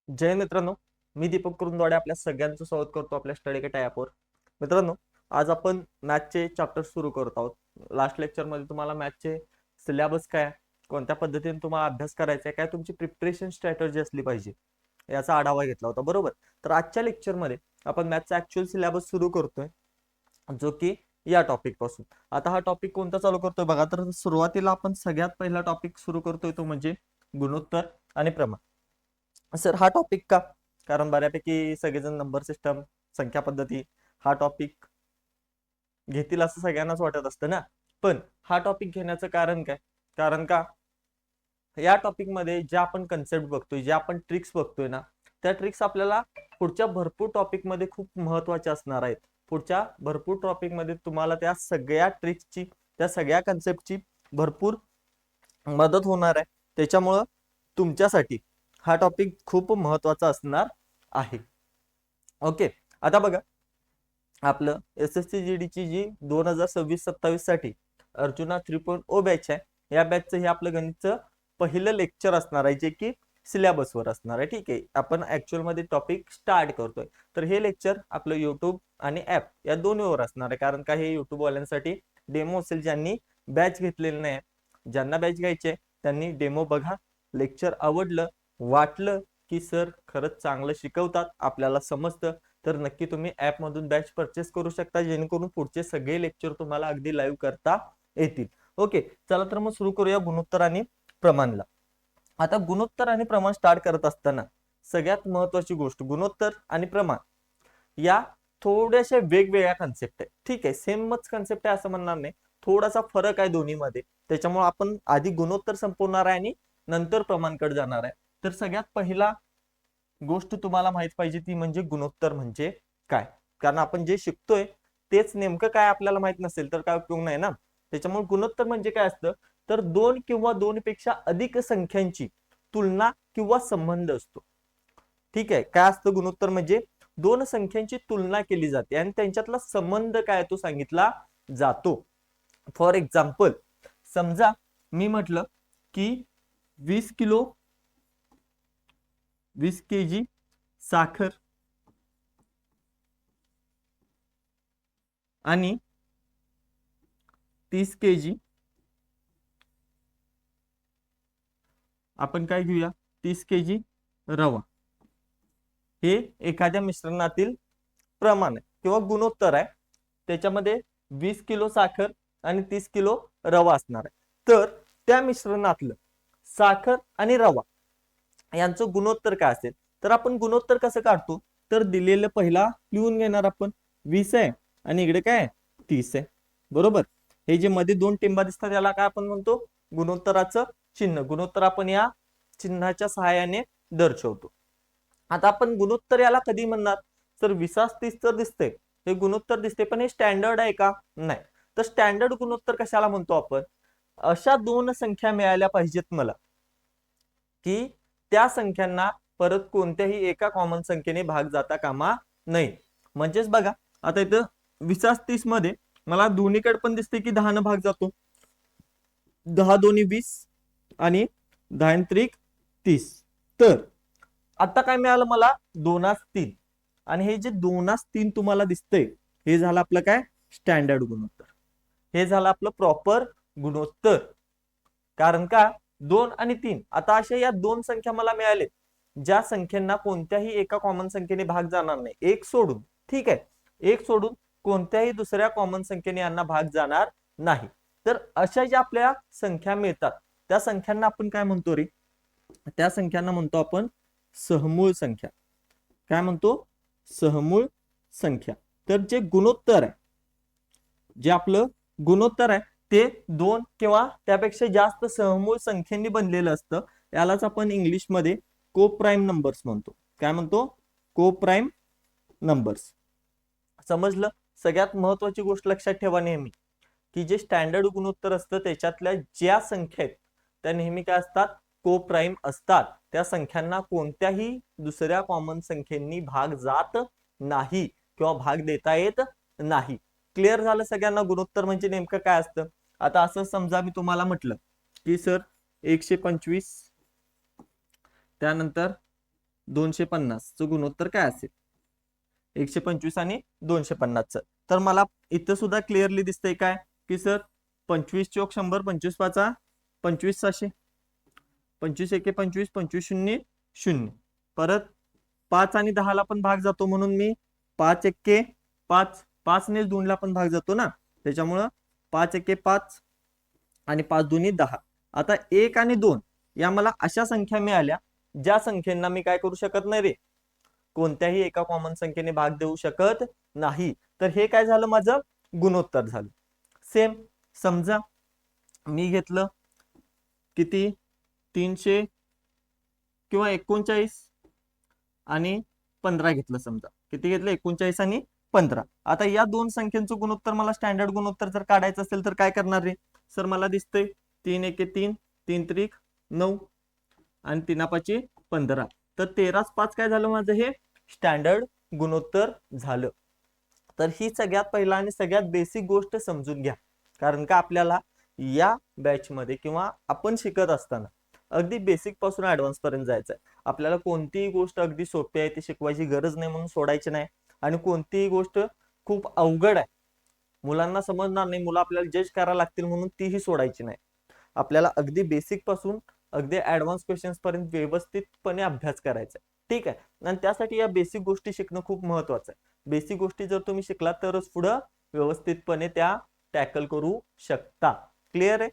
जय मित्रांनो, मी दीपक कुरुंदवाडे आपल्या सगळ्यांचं स्वागत करतो आपल्या स्टडी केट ॲपवर. मित्रांनो, आज आपण मॅथचे चॅप्टर सुरू करत आहोत. लास्ट लेक्चरमध्ये तुम्हाला मॅथचे सिलेबस काय, कोणत्या पद्धतीने तुम्हाला अभ्यास करायचा आहे, काय तुमची प्रिपरेशन स्ट्रॅटर्जी असली पाहिजे याचा आढावा घेतला होता, बरोबर. तर आजच्या लेक्चरमध्ये आपण मॅथचा ऍक्च्युअल सिलेबस सुरू करतोय, जो की या टॉपिक पासून. आता हा टॉपिक कोणता चालू करतोय बघा. तर सुरुवातीला आपण सगळ्यात पहिला टॉपिक सुरू करतोय तो म्हणजे गुणोत्तर आणि प्रमाण. सर हा टॉपिक का? कारण बऱ्यापैकी सगळेजण नंबर सिस्टम, संख्या पद्धती हा टॉपिक घेतील असं सगळ्यांनाच वाटत असतं ना. पण हा टॉपिक घेण्याचं कारण काय? कारण का या टॉपिक मध्ये ज्या आपण कन्सेप्ट बघतोय, ज्या आपण ट्रिक्स बघतोय ना, त्या ट्रिक्स आपल्याला पुढच्या भरपूर टॉपिक मध्ये खूप महत्वाच्या असणार आहेत. पुढच्या भरपूर टॉपिक मध्ये तुम्हाला त्या सगळ्या ट्रिक्सची, त्या सगळ्या कन्सेप्टची भरपूर मदत होणार आहे. त्याच्यामुळं तुमच्यासाठी हा टॉपिक खूप महत्वाचा असणार आहे. ओके, आता बघा, आपलं SSC GD ची जी 2026-27 साठी अर्जुना 3.0 बॅच आहे, या बॅचचं हे आपलं गणितचं पहिलं लेक्चर असणार आहे, जे की सिलेबस वर असणार आहे. ठीक आहे, आपण ऍक्च्युअल मध्ये टॉपिक स्टार्ट करतोय. तर हे लेक्चर आपलं युट्यूब आणि ऍप या दोन्हीवर असणार आहे. कारण का हे युट्यूब वाल्यांसाठी डेमो असेल, ज्यांनी बॅच घेतलेली नाही. ज्यांना बॅच घ्यायचे त्यांनी डेमो बघा, लेक्चर आवडलं, वाटलं की सर खरंच चांगलं शिकवतात, आपल्याला समजतं, तर नक्की तुम्ही ऍप मधून बॅच परचेस करू शकता, जेणेकरून पुढचे सगळे लेक्चर तुम्हाला अगदी लाईव्ह करता येतील. ओके, चला तर मग सुरू करूया गुणोत्तर आणि प्रमाणला. आता गुणोत्तर आणि प्रमाण स्टार्ट करत असताना सगळ्यात महत्वाची गोष्ट, गुणोत्तर आणि प्रमाण या थोड्याशा वेगवेगळ्या कन्सेप्ट आहे. ठीक आहे, सेमच कन्सेप्ट आहे असं म्हणणार नाही, थोडासा फरक आहे दोन्हीमध्ये. त्याच्यामुळे आपण आधी गुणोत्तर संपवणार आहे आणि नंतर प्रमाणकडे जाणार आहे. तर सगळ्यात पहिला गोष्ट तुम्हाला माहित पाहिजे ती म्हणजे गुणोत्तर म्हणजे काय. कारण आपण जे शिकतोय तेच नेमकं काय आपल्याला माहित नसेल तर काय उपयोग नाही ना. त्याच्यामुळे गुणोत्तर म्हणजे काय असतं, तर दोन किंवा दोन पेक्षा अधिक संख्यांची तुलना किंवा संबंध असतो. ठीक आहे, काय असतं गुणोत्तर म्हणजे दोन संख्यांची तुलना केली जाते आणि त्यांच्यातला संबंध काय तो सांगितला जातो. फॉर एक्झाम्पल, समजा मी म्हटलं की 20 kg साखर आणि 30 kg, आपण काय घेऊया, 30 kg रवा, हे एखाद्या मिश्रणातील प्रमाण आहे किंवा गुणोत्तर आहे. त्याच्यामध्ये 20 किलो साखर आणि 30 किलो रवा असणार आहे. तर त्या मिश्रणातलं साखर आणि रवा यांचं गुणोत्तर काय असेल, तर आपण गुणोत्तर कसं काढतो, तर दिलेलं पहिला लिहून घेणार आपण, 20 आहे आणि इकडे काय 30 आहे, बरोबर. हे जे मध्ये दोन टिंबा दिसतात याला काय आपण म्हणतो, गुणोत्तराचं चिन्ह. गुणोत्तर आपण या चिन्हाच्या सहाय्याने दर्शवतो. आता आपण गुणोत्तर याला कधी म्हणणार, तर 20-30 तर दिसते, हे गुणोत्तर दिसते, पण हे स्टँडर्ड आहे का, नाही. तर स्टँडर्ड गुणोत्तर कशाला म्हणतो आपण, अशा दोन संख्या मिळाल्या पाहिजेत मला की त्या संख्यांना परत कोणत्याही एका कॉमन संख्येने भाग जाता कामा नये. म्हणजेच बघा, आता इथं 20-30 मध्ये मला दोन्हीकडे पण दिसते की 10 न भाग जातो, 10 दोन्ही 20 आणि 10 त्रिक 30. तर आता काय मिळालं मला, 2-3, आणि हे जे 2-3 तुम्हाला दिसतंय हे झालं आपलं काय, स्टँडर्ड गुणोत्तर. हे झालं आपलं प्रॉपर गुणोत्तर. कारण का 2 आणि 3, आता अशा या दोन संख्या मला मिळाले ज्या संख्यांना कोणत्याही एका कॉमन संख्येने भाग जाणार नाही, एक सोडून. ठीक आहे, एक सोडून कोणत्याही दुसऱ्या कॉमन संख्येने यांना भाग जाणार नाही. तर अशा ज्या आपल्या संख्या मिळतात त्या संख्यांना आपण काय म्हणतो रे, त्या संख्यांना म्हणतो आपण सहमूळ संख्या. काय म्हणतो, सहमूळ संख्या. तर जे गुणोत्तर आहे, जे आपलं गुणोत्तर आहे ते दोन किंवा त्यापेक्षा जास्त सहमूळ संख्येनी बनलेलं असतं. यालाच आपण इंग्लिश मध्ये कोप्राईम नंबर्स म्हणतो. काय म्हणतो, कोप्राईम नंबर्स. समजलं. सगळ्यात महत्वाची गोष्ट लक्षात ठेवा नेहमी, की जे स्टँडर्ड गुणोत्तर असतं त्याच्यातल्या ज्या संख्या आहेत त्या नेहमी काय असतात, कोप्राईम असतात. त्या संख्यांना कोणत्याही दुसऱ्या कॉमन संख्येनी भाग जात नाही किंवा भाग देता येत नाही. क्लिअर झालं सगळ्यांना गुणोत्तर म्हणजे नेमकं काय असतं. आता असं समजा मी तुम्हाला म्हटलं की सर 125, त्यानंतर 250 गुणोत्तर काय असेल? 125 आणि 250. तर मला इथं सुद्धा क्लिअरली दिसतंय काय की सर 25 चोक 100, 25 पाचा 25 600, 25 एके 25, 25 शून्य 0. परत 5 आणि 10 पण भाग जातो म्हणून मी 5 एक्के 5, 5 ने 2 ला पण भाग जातो ना, त्याच्यामुळं 5 एके 5 आणि 5 दुनी 10. आता 1 आणि 2 या मला अशा संख्या मिळाल्या ज्या संख्येना मी काय करू शकत नाही रे, कोणत्याही एका कॉमन संख्येने भाग देऊ शकत नाही. तर हे काय झालं, माझं गुणोत्तर झालं. सेम समजा मी घेतलं किती 300 किंवा 39 आणि 15 घेतलं. समजा किती घेतलं, 39 आणि 15. आता या दोन संख्यांचं गुणोत्तर मला स्टँडर्ड गुणोत्तर जर काढायचं असेल तर काय करणार रे सर? मला दिसतंय 3 एके 3, 3 त्रिक 9 आणि 3 पाची 15. तर 13/5 काय झालं माझं, हे स्टँडर्ड गुणोत्तर झालं. तर ही सगळ्यात पहिला आणि सगळ्यात बेसिक गोष्ट समजून घ्या, कारण का आपल्याला या बॅच मध्ये किंवा आपण शिकत असताना अगदी बेसिक पासून ऍडव्हान्स पर्यंत जायचं आहे. आपल्याला कोणतीही गोष्ट अगदी सोपी आहे ती शिकवायची गरज नाही म्हणून सोडायची नाही, आणि कोणतीही गोष्ट खूप अवघड आहे मुलांना समजणार नाही, मुलं आपल्याला जज करायला लागतील म्हणून तीही सोडायची नाही. आपल्याला अगदी बेसिक पासून अगदी ऍडव्हान्स क्वेश्चन्स पर्यंत व्यवस्थितपणे अभ्यास करायचा आहे. ठीक आहे, आणि त्यासाठी या बेसिक गोष्टी शिकणं खूप महत्वाचं आहे. बेसिक गोष्टी जर तुम्ही शिकलात तरच पुढं व्यवस्थितपणे त्या टॅकल करू शकता. क्लिअर आहे?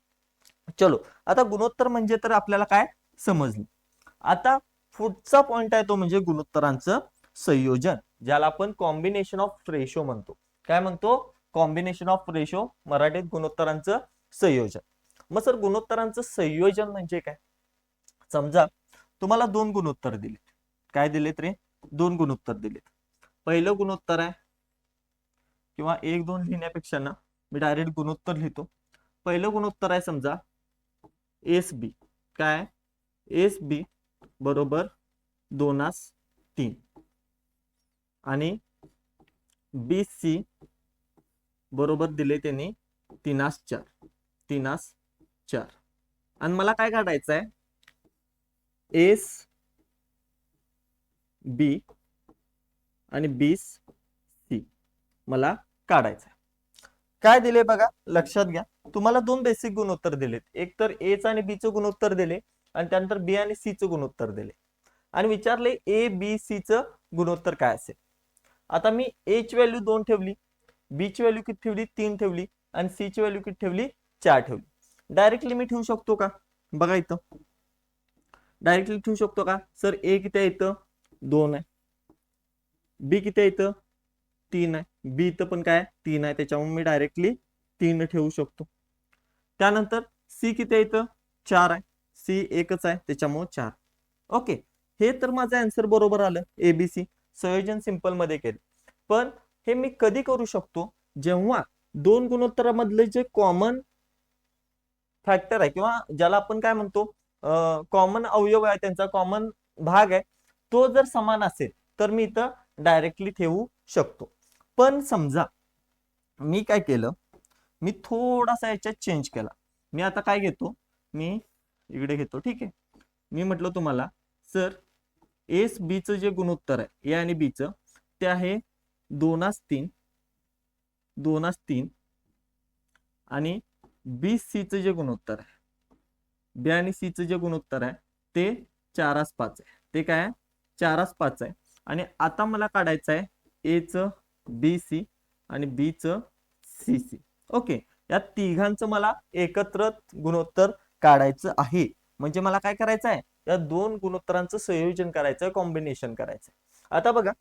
चलो, आता गुणोत्तर म्हणजे तर आपल्याला काय समजलं. आता पुढचा पॉइंट आहे तो म्हणजे गुणोत्तरांचं संयोजन, ज्याला आपण कॉम्बिनेशन ऑफ रेशो म्हणतो. काय म्हणतो? कॉम्बिनेशन ऑफ रेशो, मराठीत गुणोत्तरांचं संयोजन. मग सर गुणोत्तरांचं संयोजन म्हणजे काय? समजा तुम्हाला दोन गुणोत्तर दिले. काय दिलेत रे? दोन गुणोत्तर दिलेत. पहिलं गुणोत्तर आहे, किंवा 1 2 लिहिण्यापेक्षा ना मी डायरेक्ट गुणोत्तर लिहितो. पहिलं गुणोत्तर आहे समजा एस बी. काय? एस बी बरोबर 2/3 आणि बी सी बरोबर दिले त्यांनी 3/4. 3/4 आणि मला काय काढायचं आहे? एस बी आणि बी सी मला काढायचं आहे. काय दिले बघा, लक्षात घ्या. तुम्हाला दोन बेसिक गुणोत्तर दिलेत. एक तर एच आणि बी चं गुणोत्तर दिले, आणि त्यानंतर बी आणि सी चं गुणोत्तर दिले, आणि विचारले ए बी सी चं गुणोत्तर काय असेल. आता मी ए ची व्हॅल्यू 2 ठेवली, बी ची व्हॅल्यू किती ठेवली 3 ठेवली, आणि सी ची व्हॅल्यू किती ठेवली 4 ठेवली. डायरेक्टली मी ठेवू शकतो का? बघा इथं डायरेक्टली ठेवू शकतो का सर? ए किती आहे इथं 2 आहे, बी किती आहे इथं 3 आहे, बी इथं पण काय 3 आहे, त्याच्यामुळे मी डायरेक्टली 3 ठेवू शकतो. त्यानंतर सी किती आहे इथं 4 आहे, सी एकच आहे त्याच्यामुळे 4. ओके, हे तर माझं आन्सर बरोबर आलं. एबीसी संयोजन सिंपल मध्ये केलं. पण हे मी कधी करू शकतो? जेव्हा दोन गुणोत्तरामधले जे कॉमन फॅक्टर आहे, किंवा ज्याला आपण काय म्हणतो कॉमन अवयव आहे, त्यांचा कॉमन भाग आहे, तो जर समान असेल तर मी इथं डायरेक्टली ठेवू शकतो. पण समजा मी काय केलं, मी थोडासा याच्यात चेंज केला. मी आता काय घेतो, मी इकडे घेतो. ठीक आहे, मी म्हटलं तुम्हाला सर एस बी चं जे गुणोत्तर आहे ए आणि बी चं ते आहे 2/3 आणि बी सी चं जे गुणोत्तर आहे, बी आणि सी चं जे गुणोत्तर आहे ते 4/5 आहे. ते काय आहे? 4/5 आहे. आणि आता मला काढायचं आहे ए चं बी सी आणि बी चं सी सी. ओके, या तिघांचं मला एकत्र गुणोत्तर काढायचं आहे. म्हणजे मला काय करायचं आहे? या दोन गुणोत्तरांचं संयोजन करायचं, कॉम्बिनेशन करायचं. आता बघा,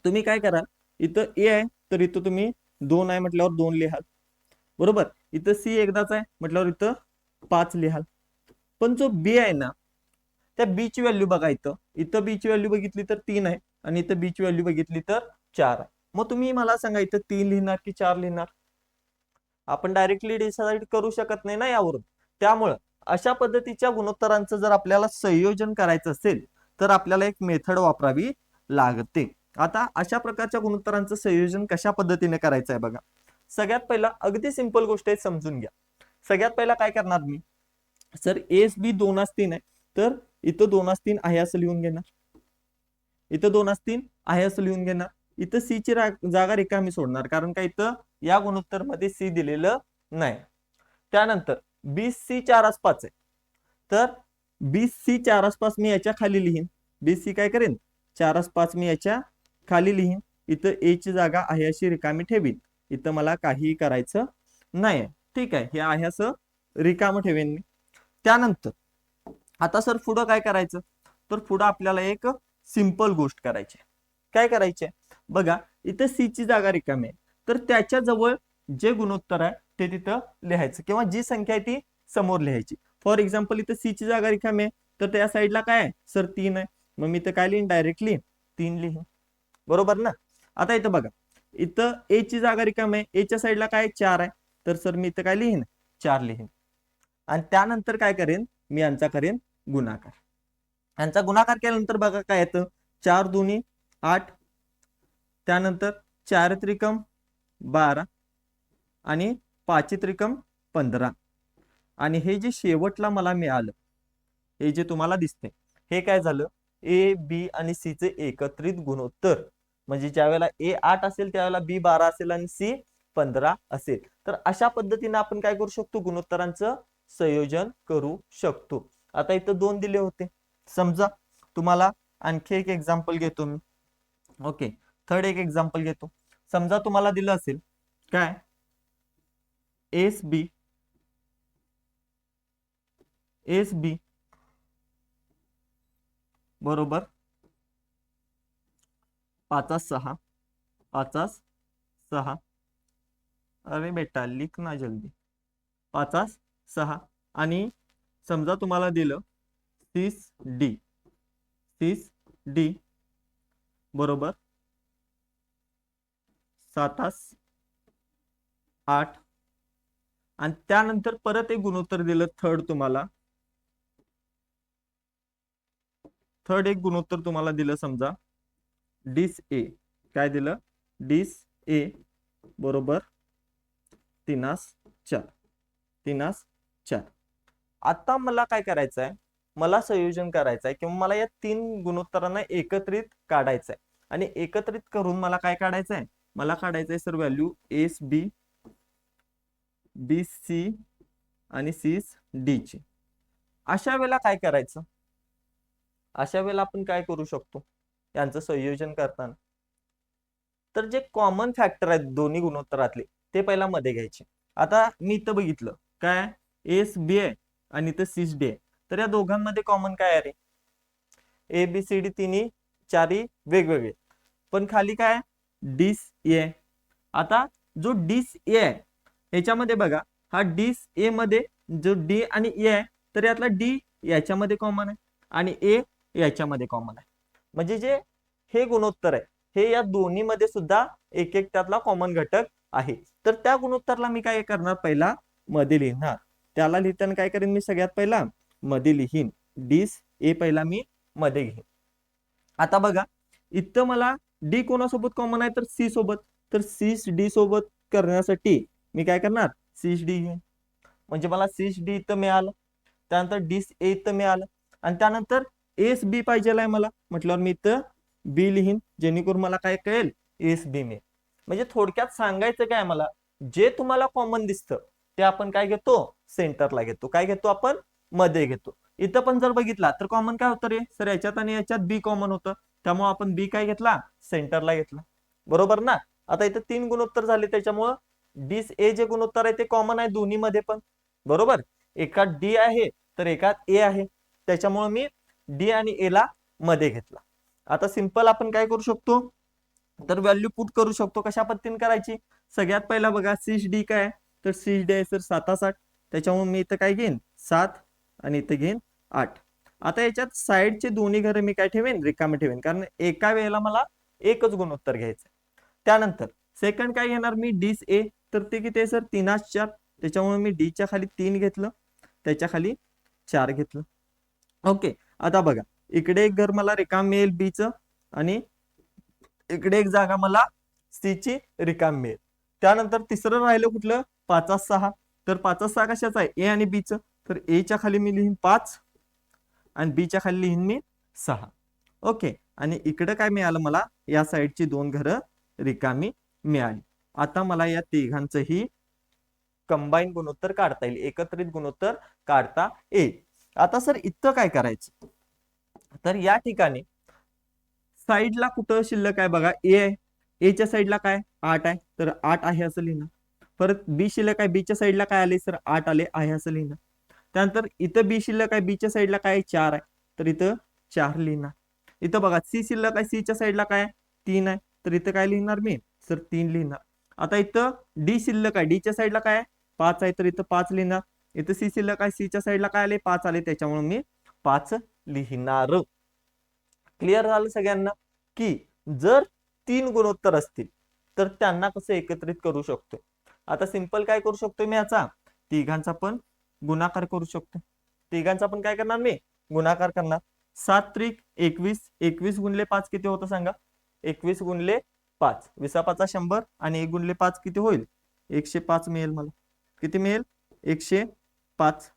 तुम्ही काय करा, इथं ए आहे तर इथं तुम्ही 2 आहे म्हटल्यावर 2 लिहाल, बरोबर. इथं सी एकदाच आहे म्हटल्यावर इथं 5 लिहाल. पण जो बी आहे ना, त्या बी ची व्हॅल्यू बघा, इथं इथं बी ची व्हॅल्यू बघितली तर 3 आहे, आणि इथं बी ची व्हॅल्यू बघितली तर 4 आहे. मग तुम्ही मला सांगा इथं 3 लिहिणार की 4 लिहिणार? आपण डायरेक्टली डिसाइड करू शकत नाही ना यावरून. त्यामुळं अशा पद्धतीच्या गुणोत्तरांचं जर आपल्याला संयोजन करायचं असेल तर आपल्याला एक मेथड वापरावी लागते. आता अशा प्रकारच्या गुणोत्तरांचं संयोजन कशा पद्धतीने करायचं आहे बघा. सगळ्यात पहिला अगदी सिंपल गोष्ट आहे, समजून घ्या. सगळ्यात पहिला काय करणार मी, सर एस बी 2/3 आहे तर इथं 2/3 आहे असं लिहून घेणार. इथं 2 असतील आहे असं लिहून घेणार. इथं सी ची जागा रिकामी सोडणार, कारण का इथं या गुणोत्तर मध्ये सी दिलेलं नाही. त्यानंतर बी सी 4/5 आहे, तर बी सी 4/5 मी याच्या खाली लिहीन. बी सी काय करेन, 4/5 मी याच्या खाली लिहीन. इथं ए ची जागा आहे अशी रिकामी ठेवीन. इथं मला काहीही करायचं नाही. ठीक आहे, हे आहे असं रिकाम ठेवेन मी. त्यानंतर आता सर पुढं काय करायचं, तर पुढं आपल्याला एक सिंपल गोष्ट करायची. काय करायची बघा, इथं सी ची जागा रिकामी आहे, तर त्याच्या जवळ जे गुणोत्तर आहे ते तिथं लिहायचं, किंवा जी संख्या आहे ती समोर लिहायची. फॉर एक्झाम्पल इथं सी ची जागा रिकामी आहे, तर त्या साईडला काय आहे सर 3 आहे. मग मी इथं काय लिहीन, डायरेक्टली 3 लिहीन. बरोबर ना. आता इथं बघा, इथं ए ची जागा रिकामी आहे, ए च्या साईडला काय 4 आहे, तर सर मी इथं काय लिहीन, 4 लिहीन. आणि त्यानंतर काय करेन मी, यांचा करेन गुणाकार. यांचा गुणाकार केल्यानंतर बघा काय येतं, 4 दुनी 8, त्यानंतर 4 त्रिकम 12 आणि 5 त्रिकम 15. आणि हे जे शेवटला मला मिळालं, हे जे तुम्हाला दिसते, हे काय झालं, ए बी आणि सी चे एकत्रित गुणोत्तर. म्हणजे ज्या वेळेला ए 8 असेल त्यावेळेला बी 12 असेल आणि सी 15 असेल. तर अशा पद्धतीने आपण काय करू शकतो, गुणोत्तरांचं संयोजन करू शकतो. आता इथं 2 दिले होते, समजा तुम्हाला आणखी एक एक्झाम्पल घेतो मी. ओके, थर्ड एक एक्झाम्पल घेतो. समजा तुम्हाला दिलं असेल काय, एस बी बरोबर 5/6 5/6. अरे बेटा लिख ना जल्दी. 5/6. आणि समजा तुम्हाला दिलं 30D बरोबर 7/8. आणि त्यानंतर परत एक गुणोत्तर दिलं थर्ड तुम्हाला, थर्ड एक गुणोत्तर तुम्हाला दिलं समजा डिस ए. काय दिलं, डिस ए बरोबर 3/4. आता मला काय करायचं आहे, मला संयोजन करायचं आहे, किंवा मला या 3 गुणोत्तरांना एकत्रित काढायचं आहे. आणि एकत्रित करून मला काय काढायचं आहे, मला काढायचं आहे सर व्हॅल्यू एस बी बी सी आणि सी डी ची. अशा वेळेला काय करायचं, अशा वेळेला आपण काय करू शकतो यांचं संयोजन करताना, तर जे कॉमन फॅक्टर आहेत दोन्ही गुणोत्तरातले ते पहिला मध्ये घ्यायचे. आता मी इथं बघितलं काय, एस बी आहे आणि इथं सी डी आहे, तर या दोघांमध्ये कॉमन काय आहे, ए बी सी डी तिन्ही चारही वेगवेगळे, पण खाली काय डिस ए. आता जो डिस ए आहे ह्याच्यामध्ये बघा, हा डिस ए मध्ये जो डी आणि ए आहे, तर यातला डी याच्यामध्ये कॉमन आहे आणि ए याच्यामध्ये कॉमन आहे. म्हणजे जे हे गुणोत्तर आहे हे या दोन्ही मध्ये सुद्धा एक एक त्यातला कॉमन घटक आहे. तर त्या गुणोत्तरला मी काय करणार, पहिला मध्ये लिहिणार. त्याला लिहिताना काय करेन मी, सगळ्यात पहिला मध्ये लिहीन, डिस ए पहिला मी मध्ये घेईन. आता बघा इथं मला डी कोणासोबत कॉमन आहे, तर सी सोबत. तर सी डी सोबत करण्यासाठी मी काय करणार, सी डी घेईन. म्हणजे मला सी डी इथं मिळालं, त्यानंतर डिस ए इथं मिळालं, आणि त्यानंतर एस बी पाहिजे आहे मला, म्हटल्यावर मी इथं बी लिहीन, जेणेकरून मला काय कळेल, एस बी मिळेल. म्हणजे थोडक्यात सांगायचं काय मला, जे तुम्हाला कॉमन दिसतं ते आपण काय घेतो, सेंटरला घेतो. काय घेतो आपण, मध्ये घेतो. इथं पण जर बघितला तर कॉमन काय होतं रे सर, याच्यात आणि याच्यात बी कॉमन होतं, त्यामुळे आपण बी काय घेतला, सेंटरला घेतला. बरोबर ना. आता इथं 3 गुणोत्तर झाले, त्याच्यामुळं डिस ए जे गुणोत्तर आहे ते कॉमन आहे दोन्ही मध्ये पण. बरोबर, एकात डी आहे तर एकात ए आहे, त्याच्यामुळे मी डी आणि ए ला मध्ये घेतला. आता सिंपल आपण काय करू शकतो, तर व्हॅल्यू पुट करू शकतो. कशा पद्धतीने करायची, सगळ्यात पहिला बघा सी डी काय, तर सी डी आहे सर 7/8, त्याच्यामुळे मी इथं काय घेईन 7 आणि इथं घेईन 8. आता याच्यात साईडचे दोन्ही घरे मी काय ठेवेन, रिकामे ठेवेन, कारण एका वेळेला मला एकच गुणोत्तर घ्यायचं. त्यानंतर सेकंड काय घेणार मी, डिस ए, तर ते किती आहे सर 3/4, त्याच्यामुळे मी डी च्या खाली 3 घेतलं, त्याच्या खाली 4 घेतलं. ओके, आता बघा इकडे एक घर मला रिकाम मिळेल बी च, आणि इकडे एक जागा मला सी ची रिकाम मिळेल. त्यानंतर तिसरं राहिलं कुठलं, 5/6. तर 5/6 कशाचा आहे, ए आणि बी च, तर ए च्या खाली मी लिहीन 5 आणि बी च्या खाली लिहीन मी 6. ओके, आणि इकडे काय मिळालं मला, या साईडची 2 घरं रिकामी मिळाली. आता मला या तिघांचंही कंबाईन गुणोत्तर काढता येईल, एकत्रित गुणोत्तर काढता येईल. आता सर इथं काय करायचं, तर या ठिकाणी साईडला कुठं शिल्लक आहे बघा, ए आहे. एच्या साईडला काय 8 आहे, तर 8 आहे असं लिहिणं. परत बी शिल्लक आहे, बीच्या साईडला काय आले सर 8 आले आहे असं लिहिणं. त्यानंतर इथं बी शिल्लक आहे, बीच्या साईडला काय 4 आहे, तर इथं 4 लिहिणार. इथं बघा सी शिल्लक आहे, सीच्या साईडला काय 3 आहे, तर इथं काय लिहिणार मी सर 3 लिहिणार. आता इथं डी शिल्लक आहे, डीच्या साईडला काय 5 आहे, तर इथं 5 लिहिणार. इथं सी शिल्लक आहे, सीच्या साईडला काय आले 5 आले, त्याच्यामुळे मी 5 लिहिणार. क्लिअर झालं सगळ्यांना की जर 3 गुणोत्तर असतील तर त्यांना कसं एकत्रित करू शकतो. आता सिंपल काय करू शकतो मी, याचा तिघांचा पण गुणाकार करू शकतो. तिघांचा पण काय करणार मी गुणाकार करणार. 7 त्रिक 21, 21 गुणले 5 किती होतं सांगा, 21 गुणले 5, 20 100 आणि 1 गुणले 5 किती होईल, 105 मिळेल मला. किती मिळेल 105.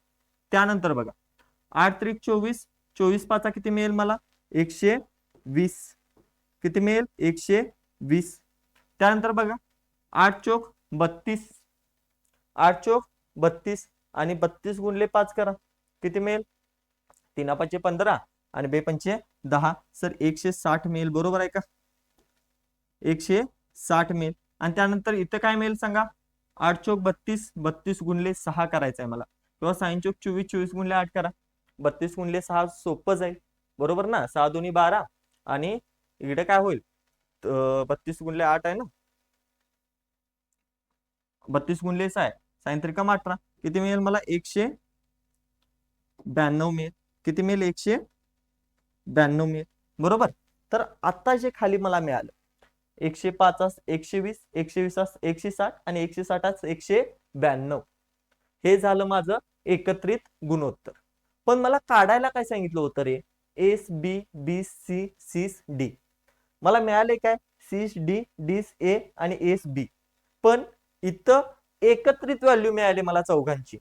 त्यानंतर बघा 8 त्रिक 24, 24 5 किती मिळेल मला 120. किती मिळेल 120. त्यानंतर बघा 8 चोक 32, 8 चोक 32 आणि 32 गुणले 5 करा किती मिळेल, 3 5 15 आणि 2 5 10. सर 160 मिळेल, बरोबर आहे का, 160 मिळेल. आणि त्यानंतर इथं काय मिळेल सांगा, 8 चोक 32, 32 गुणले 6 करायचं आहे मला, किंवा 6 चोक 24, 24 गुणले 8 करा, 32 गुणले 6 सोपं जाईल, बरोबर ना. 6 दोन्ही 12 आणि इकडे काय होईल 32 गुणले 8 आहे ना, 32 गुणले 6 आहे, 6 त्रिकम 18 किती मिळेल मला 192 मिळेल. किती मिळेल 192 मिळेल, बरोबर. तर आता जे खाली मला मिळालं 105 120, 120 160 आणि 160 192, हे झालं माझं एकत्रित गुणोत्तर. पण मला काढायला काय सांगितलं होतं रे, एस बी बी सी सीस डी. मला मिळाले काय सीस डी डीस ए आणि एस बी, पण इथं एकत्रित व्हॅल्यू मिळाली मला चौघांची.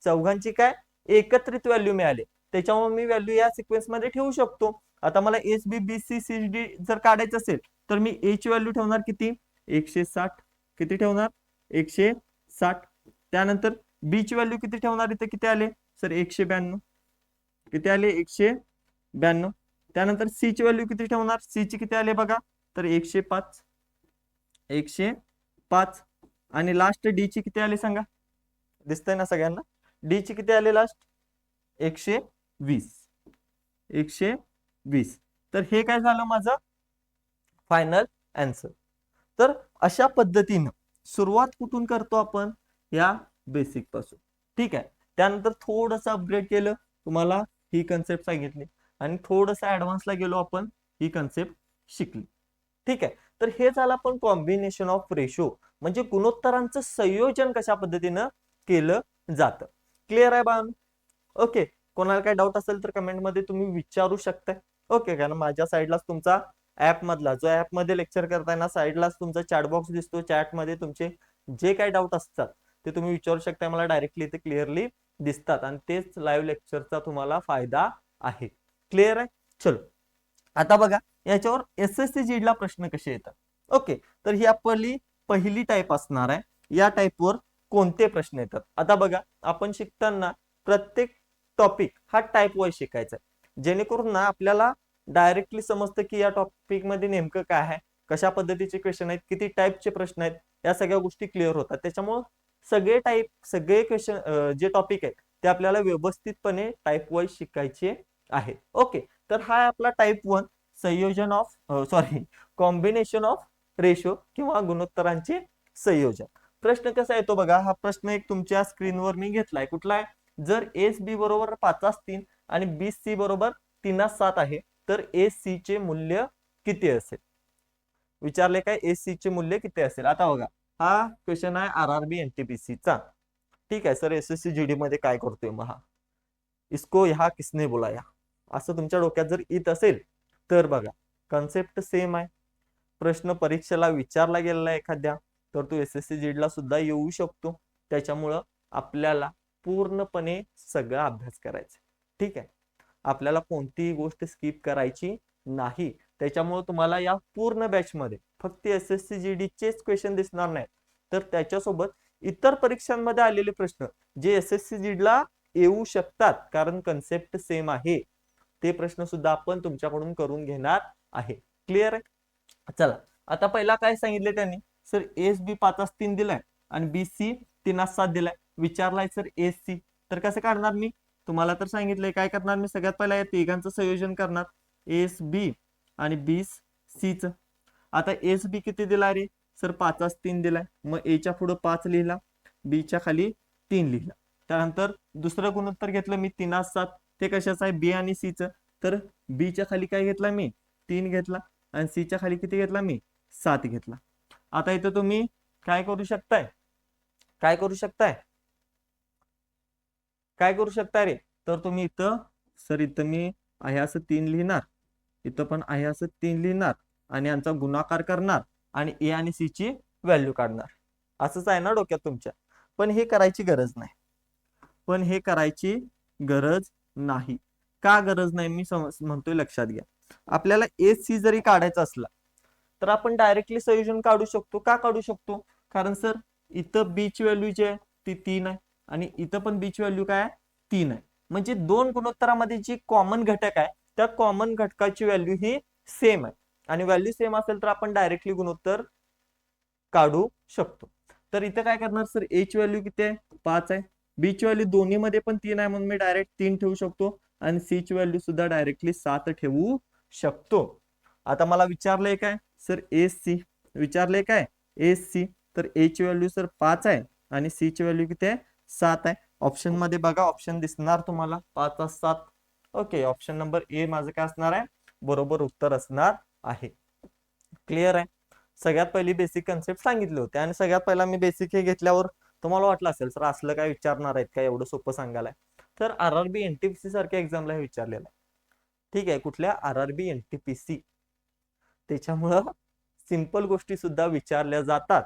चौघांची काय एकत्रित व्हॅल्यू मिळाली, त्याच्यामुळे मी व्हॅल्यू या सिक्वेन्स मध्ये ठेवू शकतो. आता मला एस बी बी सी सी डी जर काढायचं असेल तर मी ए ची व्हॅल्यू ठेवणार किती 160, किती ठेवणार 160. त्यानंतर बी ची व्हॅल्यू किती ठेवणार, इथे किती आले सर 192, किती आले 192. त्यानंतर सी ची व्हॅल्यू किती ठेवणार, सी ची किती आले बघा तर 105, 105. आणि लास्ट डी ची किती आले सांगा, दिसतंय ना सगळ्यांना, डी ची किती आले लास्ट 120, 120. तर हे काय झालं माझं फायनल आन्सर. तर अशा पद्धतीनं सुरुवात कुठून करतो आपण, या बेसिक पासून, ठीक आहे. त्यानंतर थोडंसं अपग्रेड केलं, तुम्हाला ही कन्सेप्ट सांगितली आणि थोडंसं ऍडव्हान्सला गेलो आपण, ही कन्सेप्ट शिकली, ठीक आहे. तर हे झालं आपण कॉम्बिनेशन ऑफ रेशो, म्हणजे गुणोत्तरांचं संयोजन कशा पद्धतीनं केलं जातं. क्लिअर आहे बाळांनो, ओके. कोणाला काय डाऊट असेल तर कमेंट मध्ये तुम्ही विचारू शकताय, ओके. कारण माझ्या साईडलाच तुमचा ऍप मधला जो ऍप मध्ये लेक्चर करताय ना, साईडलाच तुमचा चॅट बॉक्स दिसतो, चॅट मध्ये तुमचे जे काही डाऊट असतात ते तुम्ही विचारू शकताय, मला डायरेक्टली इथे क्लिअरली दिसतात आणि तेच लाईव्ह लेक्चरचा तुम्हाला फायदा आहे. क्लिअर आहे, चलो. आता बघा याच्यावर एसएससी जीडला प्रश्न कसे येतात, ओके. तर ही आपली पहिली टाईप असणार आहे, या टाईपवर कोणते प्रश्न येतात. आता बघा आपण शिकताना प्रत्येक टॉपिक हा टाईप वाईज शिकायचा आहे, जेणेकरून ना आपल्याला डायरेक्टली समजतं की या टॉपिक मध्ये नेमकं काय आहे, कशा पद्धतीचे क्वेश्चन आहेत, किती टाईपचे प्रश्न आहेत, या सगळ्या गोष्टी क्लिअर होतात. त्याच्यामुळे सगळे टाईप सगळे क्वेश्चन जे टॉपिक आहेत ते आपल्याला व्यवस्थितपणे टाईप वाईज शिकायचे आहेत, ओके. तर हा आपला टाईप 1 संयोजन ऑफ कॉम्बिनेशन ऑफ रेशो किंवा गुणोत्तरांचे संयोजन. प्रश्न कसा येतो बघा, हा प्रश्न एक तुमच्या स्क्रीनवर मी घेतलाय, कुठला आहे, जर एस बी बरोबर 5 आणि बी सी बरोबर 3 आहे तर एस सी चे मूल्य किती असेल, विचारले काय एस सी चे मूल्य किती असेल. आता बघा हा क्वेश्चन आहे आरआरबी एनटीपीसी चा, ठीक आहे. सर एसएससी जीडी मध्ये काय करतोय मग हा, इसको यहा किसने बुलाया, असं तुमच्या डोक्यात जर येत असेल तर बघा कन्सेप्ट सेम आहे. प्रश्न परीक्षेला विचारला गेलेला आहे एखाद्या, तर तो एसएससी जीडला सुद्धा येऊ शकतो. त्याच्यामुळं आपल्याला पूर्णपणे सगळा अभ्यास करायचा, ठीक आहे. आपल्याला कोणतीही गोष्ट स्किप करायची नाही. त्याच्यामुळे तुम्हाला या पूर्ण बॅच मध्ये फक्त SSC GD चेच क्वेश्चन दिसणार नाही, तर त्याच्यासोबत इतर परीक्षांमध्ये आलेले प्रश्न जे SSC GD ला येऊ शकतात, कारण कन्सेप्ट सेम आहे, ते प्रश्न सुद्धा आपण तुमच्याकडून करून घेणार आहे. क्लिअर आहे? चला, आता पहिला काय सांगितले त्यांनी, सर ASB 5/3 दिलाय आणि BC 3/7 दिलाय. विचारलाय सर ASC, तर कसं काढणार मी? तुम्हाला तर सांगितलंय काय करणार मी. सगळ्यात पहिला या तिघांचं संयोजन करणार, ASB आणि BC च. आता ASB किती दिला रे सर? 5/3 दिलाय. मग A च्या पुढे 5 लिहिला, B च्या खाली 3 लिहिला. त्यानंतर दुसरं गुणोत्तर घेतलं मी 3/7. ते कशाचं आहे? B आणि C च. तर B च्या खाली काय घेतला मी? 3 घेतला आणि C च्या खाली किती घेतला मी? 7 घेतला. आता इथं तुम्ही काय करू शकताय? काय करू शकताय? काय करू शकता रे? तर तुम्ही इथं, सर इथं मी आहे असं 3 लिहिणार, इथं पण आहे असं 3 लिहिणार आणि यांचा गुणाकार करणार आणि A आणि C ची व्हॅल्यू काढणार. असंच आहे ना डोक्यात तुमच्या? पण हे करायची गरज नाही. पण हे करायची गरज नाही. का गरज नाही मी म्हणतोय, लक्षात घ्या. आपल्याला AC जरी काढायचा असला तर आपण डायरेक्टली संयोजन काढू शकतो. का काढू शकतो? कारण सर इथं B ची व्हॅल्यू जी आहे ती 3 आहे आणि इथं पण B ची व्हॅल्यू काय आहे? 3 आहे. म्हणजे दोन गुणोत्तरामध्ये जी कॉमन घटक आहे त्या कॉमन घटकाची व्हॅल्यू ही सेम आहे आणि व्हॅल्यू सेम असेल तर आपण डायरेक्टली गुणोत्तर काढू शकतो. तर इथं काय करणार सर? A ची व्हॅल्यू किती आहे? 5 आहे. B ची व्हॅल्यू दोन्ही मध्ये पण 3 आहे म्हणून मी डायरेक्ट 3 ठेवू शकतो आणि C ची व्हॅल्यू सुद्धा डायरेक्टली 7 ठेवू शकतो. आता मला विचारलंय काय सर? ASC विचारलंय काय? ASC. तर A ची व्हॅल्यू सर 5 आहे आणि C ची व्हॅल्यू किती आहे? 7 आहे. ऑप्शन मध्ये बघा, ऑप्शन दिसणार तुम्हाला 5/7. ओके, ऑप्शन नंबर A माझं काय असणार आहे? बरोबर उत्तर असणार आहे. क्लिअर आहे? सगळ्यात पहिली बेसिक कन्सेप्ट सांगितले होते आणि सगळ्यात पहिला मी बेसिक हे घेतल्यावर तुम्हाला वाटलं असेल सर असलं काय विचारणार आहेत का, एवढं सोपं सांगायला? तर RRB NTPC सारख्या एक्झामला हे विचारलेलं आहे. ठीक आहे, कुठल्या? RRB NTPC. त्याच्यामुळं सिंपल गोष्टी सुद्धा विचारल्या जातात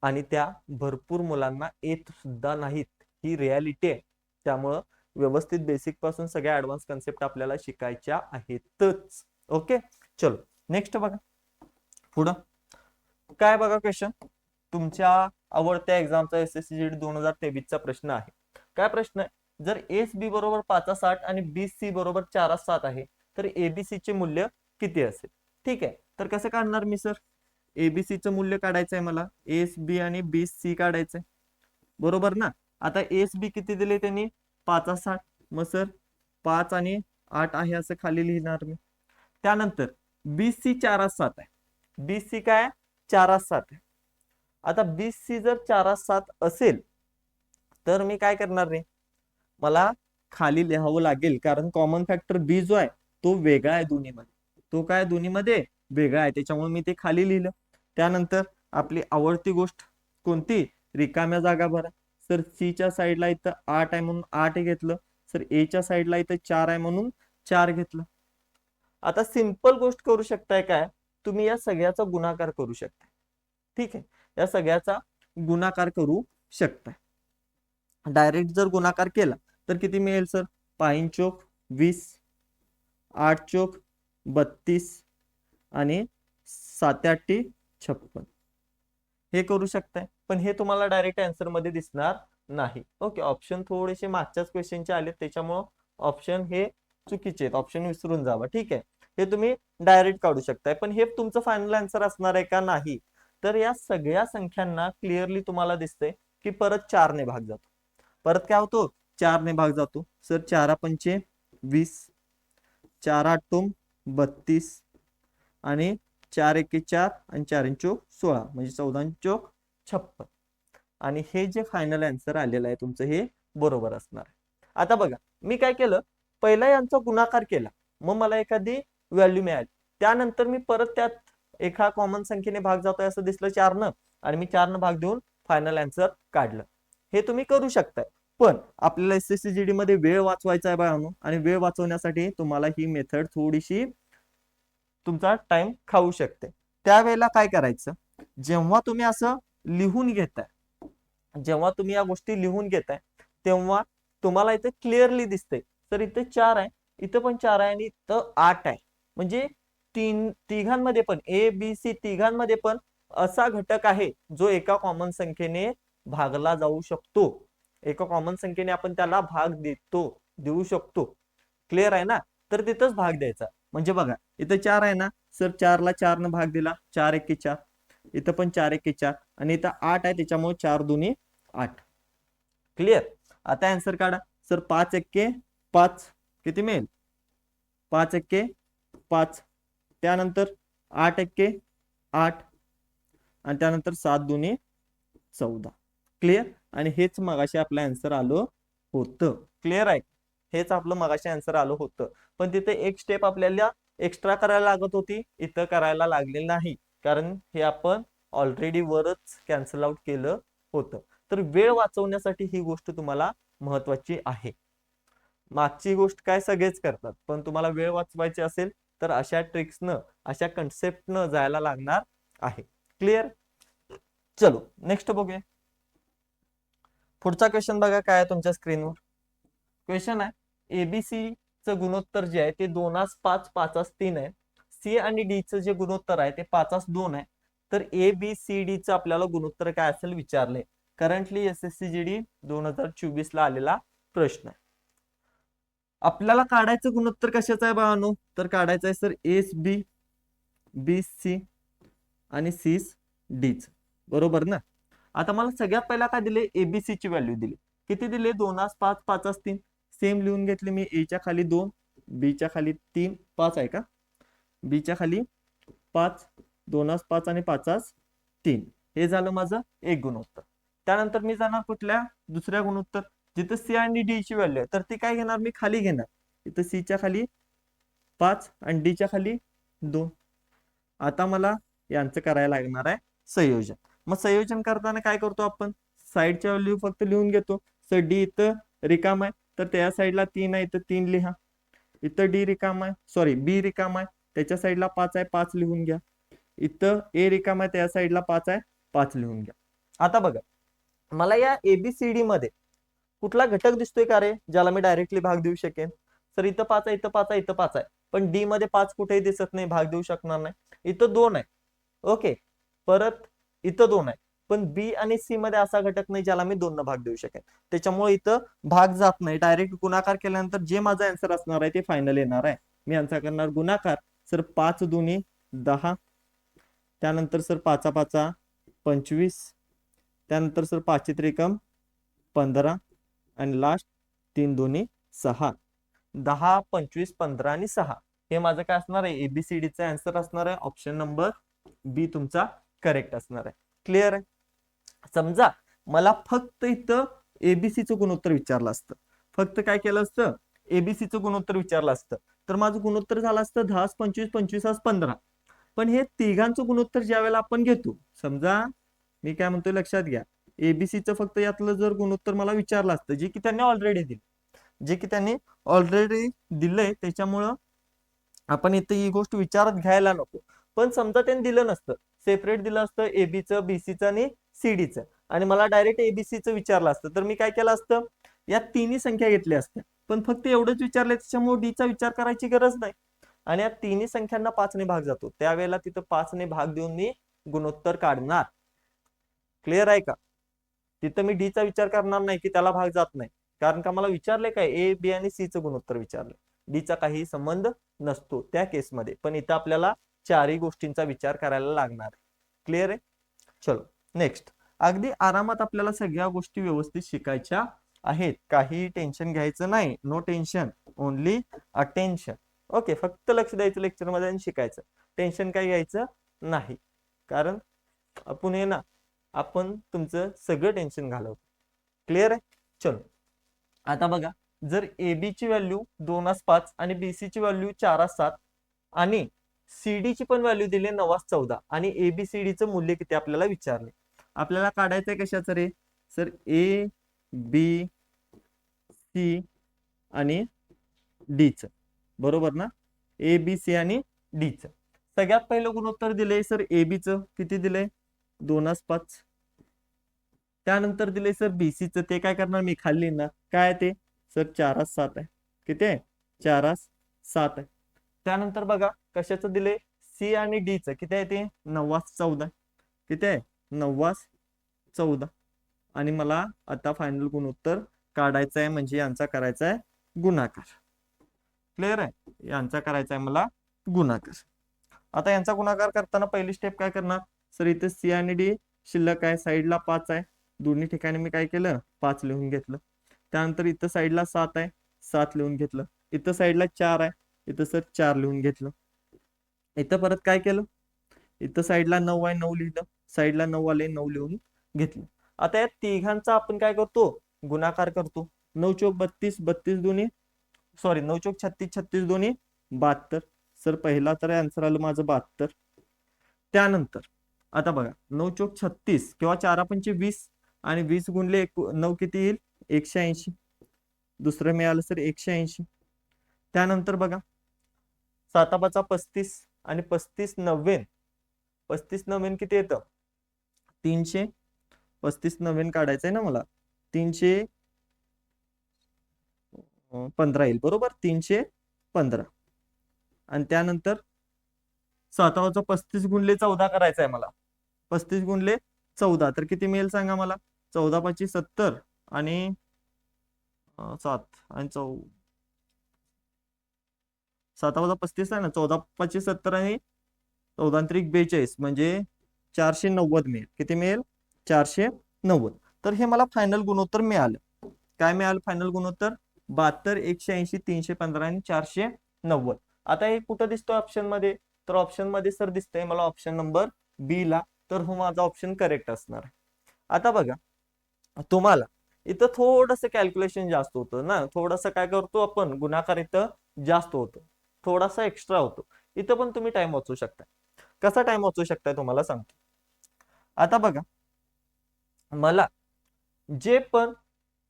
आणि त्या भरपूर मुलांना येत सुद्धा नाहीत, ही रियालिटी आहे. त्यामुळं व्यवस्थित बेसिक पासून सगळ्या ऍडव्हान्स कन्सेप्ट आपल्याला शिकायच्या आहेतच. ओके, चलो नेक्स्ट बघा. पुढं काय बघा क्वेश्चन, तुमच्या आवडत्या एक्झामचा SSC GD 2023 चा प्रश्न आहे. काय प्रश्न आहे? जर ASB बरोबर 5/7 आणि BC बरोबर 4/7 आहे तर ABC चे मूल्य किती असेल? ठीक आहे, तर कसं काढणार मी सर? ABC चं मूल्य काढायचं आहे मला, ASB आणि BC काढायचंय, बरोबर ना? आता ASB किती दिले त्यांनी? 5/7. मग सर 5 आणि 8 आहे असं खाली लिहिणार मी. त्यानंतर BC 4/7 आहे. BC काय? 4/7 आहे. आता BC जर 4/7 असेल तर मी काय करणार रे? मला खाली लिहावं लागेल, कारण कॉमन फॅक्टर B जो आहे तो वेगळा आहे दोन्हीमध्ये. तो काय दोन्हीमध्ये वेगळा आहे, त्याच्यामुळे मी ते खाली लिहिलं. त्यानंतर आपली आवडती गोष्ट कोणती? रिकाम्या जागा भरा. सर C च्या साईडला इथं 8 आहे म्हणून 8 घेतलं. सर A च्या साईडला इथं 4 आहे म्हणून 4 घेतलं. आता सिंपल गोष्ट करू शकताय काय? तुम्ही या सगळ्याचा गुणाकार करू शकता. ठीक आहे, या सगळ्याचा गुणाकार करू शकताय. डायरेक्ट जर गुणाकार केला तर किती मिळेल सर? 5 चोक 20, 8 चोक 32 आणि 7 8 56. हे करू शकताय, पण हे तुम्हाला डायरेक्ट आन्सर मध्ये दिसणार नाही. ओके, ऑप्शन थोडेसे मागच्याच क्वेश्चनचे आले त्याच्यामुळे ऑप्शन हे चुकीचे आहेत, ऑप्शन विसरून जावा. ठीक आहे, हे तुम्ही डायरेक्ट काढू शकताय, पण हे तुमचं फायनल आन्सर असणार आहे का? नाही. तर या सगळ्या संख्यांना क्लिअरली तुम्हाला दिसतंय की परत 4 ने भाग जातो. परत काय होतो? 4 ने भाग जातो. सर 4 पंचे 20, 4 8 32 आणि 4 एके 4 आणि 4 चोक 16 म्हणजे 14 चोक 56. आणि हे जे फायनल आन्सर आलेलं आहे तुमचं हे बरोबर असणार आहे. आता बघा, मी काय केलं? पहिला यांचा गुणाकार केला, मग मला एखादी व्हॅल्यू मिळाली. त्यानंतर मी परत त्यात एका कॉमन संख्येने भाग जातोय असं दिसलं 4 न, आणि मी 4 न भाग देऊन फायनल आन्सर काढलं. हे तुम्ही करू शकताय, पण आपल्याला SSC GD मध्ये वेळ वाचवायचा आहे बाळांनो, आणि वेळ वाचवण्यासाठी तुम्हाला ही मेथड थोडीशी तुमचा टाइम खाऊ शकते. त्यावेळेला काय करायचं? जेव्हा तुम्ही असं लिहून घेताय, जेव्हा तुम्ही या गोष्टी लिहून घेताय तेव्हा तुम्हाला इथे क्लिअरली दिसते, तर इथे 4 आहे, इथं पण 4 आहे आणि इथं 8 आहे. म्हणजे तिघांमध्ये पण ए बी सी तिघांमध्ये पण असा घटक आहे जो एका कॉमन संख्येने भागला जाऊ शकतो. एका कॉमन संख्येने आपण त्याला भाग देऊ शकतो. क्लिअर आहे ना? तर तिथंच भाग द्यायचा. म्हणजे बघा इथं 4 आहे ना, सर 4 ला 4 न भाग दिला, 4 एके 4. इथं पण 4 एके 4 आणि इथं 8 आहे, त्याच्यामुळे 4 दुनी 8. क्लिअर? आता आन्सर काढा. सर 5 एक्के 5 किती मिळेल? 5 एक्के 5. त्यानंतर 8 एक्के 8 आणि त्यानंतर 7 दुनी 14. क्लिअर? आणि हेच मगाशी आपलं आन्सर आलं होतं. क्लिअर आहे? हेच आपलं मगाशी आन्सर आलं होतं. पण तिथे एक स्टेप आपल्याला एक्स्ट्रा करायला लागत होती, इथं करायला लागले नाही, कारण हे आपण ऑलरेडी वरच कॅन्सल आउट केलं होतं. तर वेळ वाचवण्यासाठी ही गोष्ट तुम्हाला महत्वाची आहे. मागची गोष्ट काय सगळेच करतात, पण तुम्हाला वेळ वाचवायची असेल तर अशा ट्रिक्सनं, अशा कन्सेप्टनं जायला लागणार आहे. क्लिअर? चलो नेक्स्ट बघूया. पुढचा क्वेश्चन बघा काय आहे तुमच्या स्क्रीनवर. क्वेश्चन आहे एबीसी चं गुणोत्तर जे आहे ते 2:5 5:3 आहे. सी आणि डी चं जे गुणोत्तर आहे ते 5:2 आहे. तर ए बी सी डी चं आपल्याला गुणोत्तर काय असेल विचारलंय. करंटली एसएससी जीडी 2024 ला आलेला प्रश्न आहे. आपल्याला काढायचं गुणोत्तर कशाचं आहे बाळांनो? तर काढायचं आहे सर एस बी बी सी आणि सी डी च. बरोबर ना? आता मला सगळ्यात पहिला काय दिले? एबीसी ची व्हॅल्यू दिली. किती दिले? 2:5 5:3. सेम लिहून घेतले मी. ए च्या खाली 2, बी च्या खाली 3, 5 आहे का? बी च्या खाली 5, 2:5 आणि 5:3. हे झालं माझं एक गुणोत्तर. त्यानंतर मी जाणार कुठल्या? दुसऱ्या गुणोत्तर, जिथे सी आणि डी ची व्हॅल्यू आहे. तर ती काय घेणार? मी खाली घेणार. इथं सी च्या खाली 5 आणि डी च्या खाली 2. आता मला यांचं करायला लागणार आहे संयोजन. मग संयोजन करताना काय करतो आपण? साईडच्या व्हॅल्यू फक्त लिहून घेतो. सर डी इथं रिकाम आहे, तर त्या साईडला 3 आहे, इथं 3 लिहा. इथं डी रिकाम आहे, सॉरी बी रिकाम आहे, त्याच्या साईडला 5 आहे, 5 लिहून घ्या. इथं ए रिकाम आहे, त्या साईडला 5 आहे, 5 लिहून घ्या. आता बघा मला या एबीसीडी मध्ये कुठला घटक दिसतोय का रे, ज्याला मी डायरेक्टली भाग देऊ शकेन? सर इथं 5 आहे, इथं 5 आहे, इथं 5 आहे, पण डी मध्ये 5 कुठेही दिसत नाही, भाग देऊ शकणार नाही. इथं 2 आहे, ओके, परत इथं 2 आहे, पण बी आणि सी मध्ये असा घटक नाही ज्याला मी 2 न भाग देऊ शकेन. त्याच्यामुळे इथं भाग जात नाही. डायरेक्ट गुणाकार केल्यानंतर जे माझा आन्सर असणार आहे ते फायनल येणार आहे. मी आन्सर करणार गुणाकार. सर 5 दुनी 10, त्यानंतर सर 5 5 25, त्यानंतर सर 5 त्रिकम 15 आणि लास्ट 3 दुनी 6. 10 25 15 आणि 6 हे माझं काय असणार आहे? एबीसीडी चा आन्सर असणार आहे. ऑप्शन नंबर बी तुमचा करेक्ट असणार आहे. क्लिअर आहे? समजा मला फक्त इथं एबीसीचं गुणोत्तर विचारलं असतं, फक्त काय केलं असतं? एबीसीचं गुणोत्तर विचारलं असतं, तर माझं गुणोत्तर झालं असतं 10 25 25 15. पण हे तिघांचं गुणोत्तर ज्या वेळेला आपण घेतो, समजा मी काय म्हणतोय लक्षात घ्या, एबीसीचं फक्त यातलं जर गुणोत्तर मला विचारलं असतं, जे की त्यांनी ऑलरेडी दिलंय, त्याच्यामुळं आपण इथे ही गोष्ट विचारात घ्यायला नको. पण समजा त्यांनी दिलं नसतं, सेपरेट दिलं असतं एबीचं, बीसीचं आणि सीडीचं, आणि मला डायरेक्ट एबीसीचं विचारलं असतं, तर मी काय केलं असतं? या तिन्ही संख्या घेतल्या असत्या, पण फक्त एवढंच विचारलंय, त्याच्यामुळे डीचा विचार करायची गरज नाही. आणि या तिन्ही संख्यांना 5 ने भाग जातो, त्यावेळेला तिथं 5 ने भाग देऊन मी गुणोत्तर काढणार. क्लिअर आहे का? तिथं मी डीचा विचार करणार नाही की त्याला भाग जात नाही, कारण का मला विचारले काय? ए बी आणि सी चं गुणोत्तर विचारलं. डीचा काही संबंध नसतो त्या केसमध्ये, पण इथं आपल्याला चारही गोष्टींचा विचार करायला लागणार. क्लिअर आहे? चलो नेक्स्ट. अगदी आरामात आपल्याला सगळ्या गोष्टी व्यवस्थित शिकायच्या आहेत, काही टेन्शन घ्यायचं नाही. No tension, only attention. Okay, फक्त लक्ष द्यायचं लेक्चर मध्ये आणि शिकायचं. टेन्शन काही घ्यायचं नाही, कारण आपण हे ना, आपण तुमचं सगळं टेन्शन घालवतो. क्लिअर आहे? चलो आता बघा, जर एबी ची व्हॅल्यू 2:5 आणि बीसी ची व्हॅल्यू 4:7 आणि सीडी ची पण व्हॅल्यू दिली 9:14 आणि एबीसीडी चं मूल्य किती आपल्याला विचारले. आपल्याला काढायचंय कशाचं रे? सर ए बी सी आणि डी च. बरोबर ना? ए बी सी आणि डी च. सगळ्यात पहिलं गुणोत्तर दिले सर एबी च, किती दिले? 2:5. त्यानंतर दिले सर बीसी च, ते काय करणार मी खाली ना, काय ते? सर 4:7 आहे. किती आहे? 4:7 आहे. त्यानंतर बघा कशाचं दिले? सी आणि डी च किती आहे ते 9-14 किती आहे 9-14 आणि मला आता फायनल गुणोत्तर काढायचं आहे म्हणजे यांचा करायचा आहे गुणाकार. क्लिअर आहे, यांचा करायचा आहे मला गुणाकार. आता यांचा गुणाकार करताना पहिली स्टेप काय करणार सर, इथे सी आणि डी शिल्लक आहे, साईडला 5 आहे, दोन्ही ठिकाणी मी काय केलं 5 लिहून घेतलं. त्यानंतर इथं साईडला 7 आहे, 7 लिहून घेतलं. इथं साईडला 4 आहे, इथं सर 4 लिहून घेतलं. इथं परत काय केलं, इथं साईडला 9 आहे, 9 लिहिलं, साईडला 9 आले, 9 लिहून घेतलं. आता या तिघांचा आपण काय करतो गुणाकार करतो. 9 चौक 32, 32 दोन्ही 9 चौक 36, 36 दोन्ही 72. सर पहिला तर आन्सर आलं माझं 72. त्यानंतर आता बघा 9 चौक 36 किंवा 4 पंचे 20 आणि 20 गुणले 9 किती येईल 180. दुसरं मिळालं सर 180. त्यानंतर बघा 7 35 आणि 35 90, 35 90 किती येतं 300. 35 90 काढायचंय ना मला, 315 येईल बरोबर, 315. आणि त्यानंतर 7 35 गुणले 14 करायचं आहे मला. 35 गुणले 14 तर किती मिळेल सांगा मला. 14 5 70 आणि 7 आणि 7 35 आहे ना, 14 5 70 आणि 14 त्रिक 42 म्हणजे 490 मिळेल. किती मिळेल 490. तर हे मला फायनल गुणोत्तर मिळालं. काय मिळालं फायनल गुणोत्तर 72, 180, 315 आणि 490. आता हे कुठं दिसतोय ऑप्शन मध्ये, तर ऑप्शन मध्ये सर दिसतंय मला ऑप्शन नंबर बी ला. तर हो माझा ऑप्शन करेक्ट असणार आहे. आता बघा तुम्हाला इथं थोडंसं कॅल्क्युलेशन जास्त होतं ना, थोडंसं काय करतो आपण गुणाकार इथं जास्त होतो, थोडासा एक्स्ट्रा होतो. इथं पण तुम्ही टाइम वाचू शकता. कसा टाइम वाचू शकताय तुम्हाला सांगतो. आता बघा मला जे पण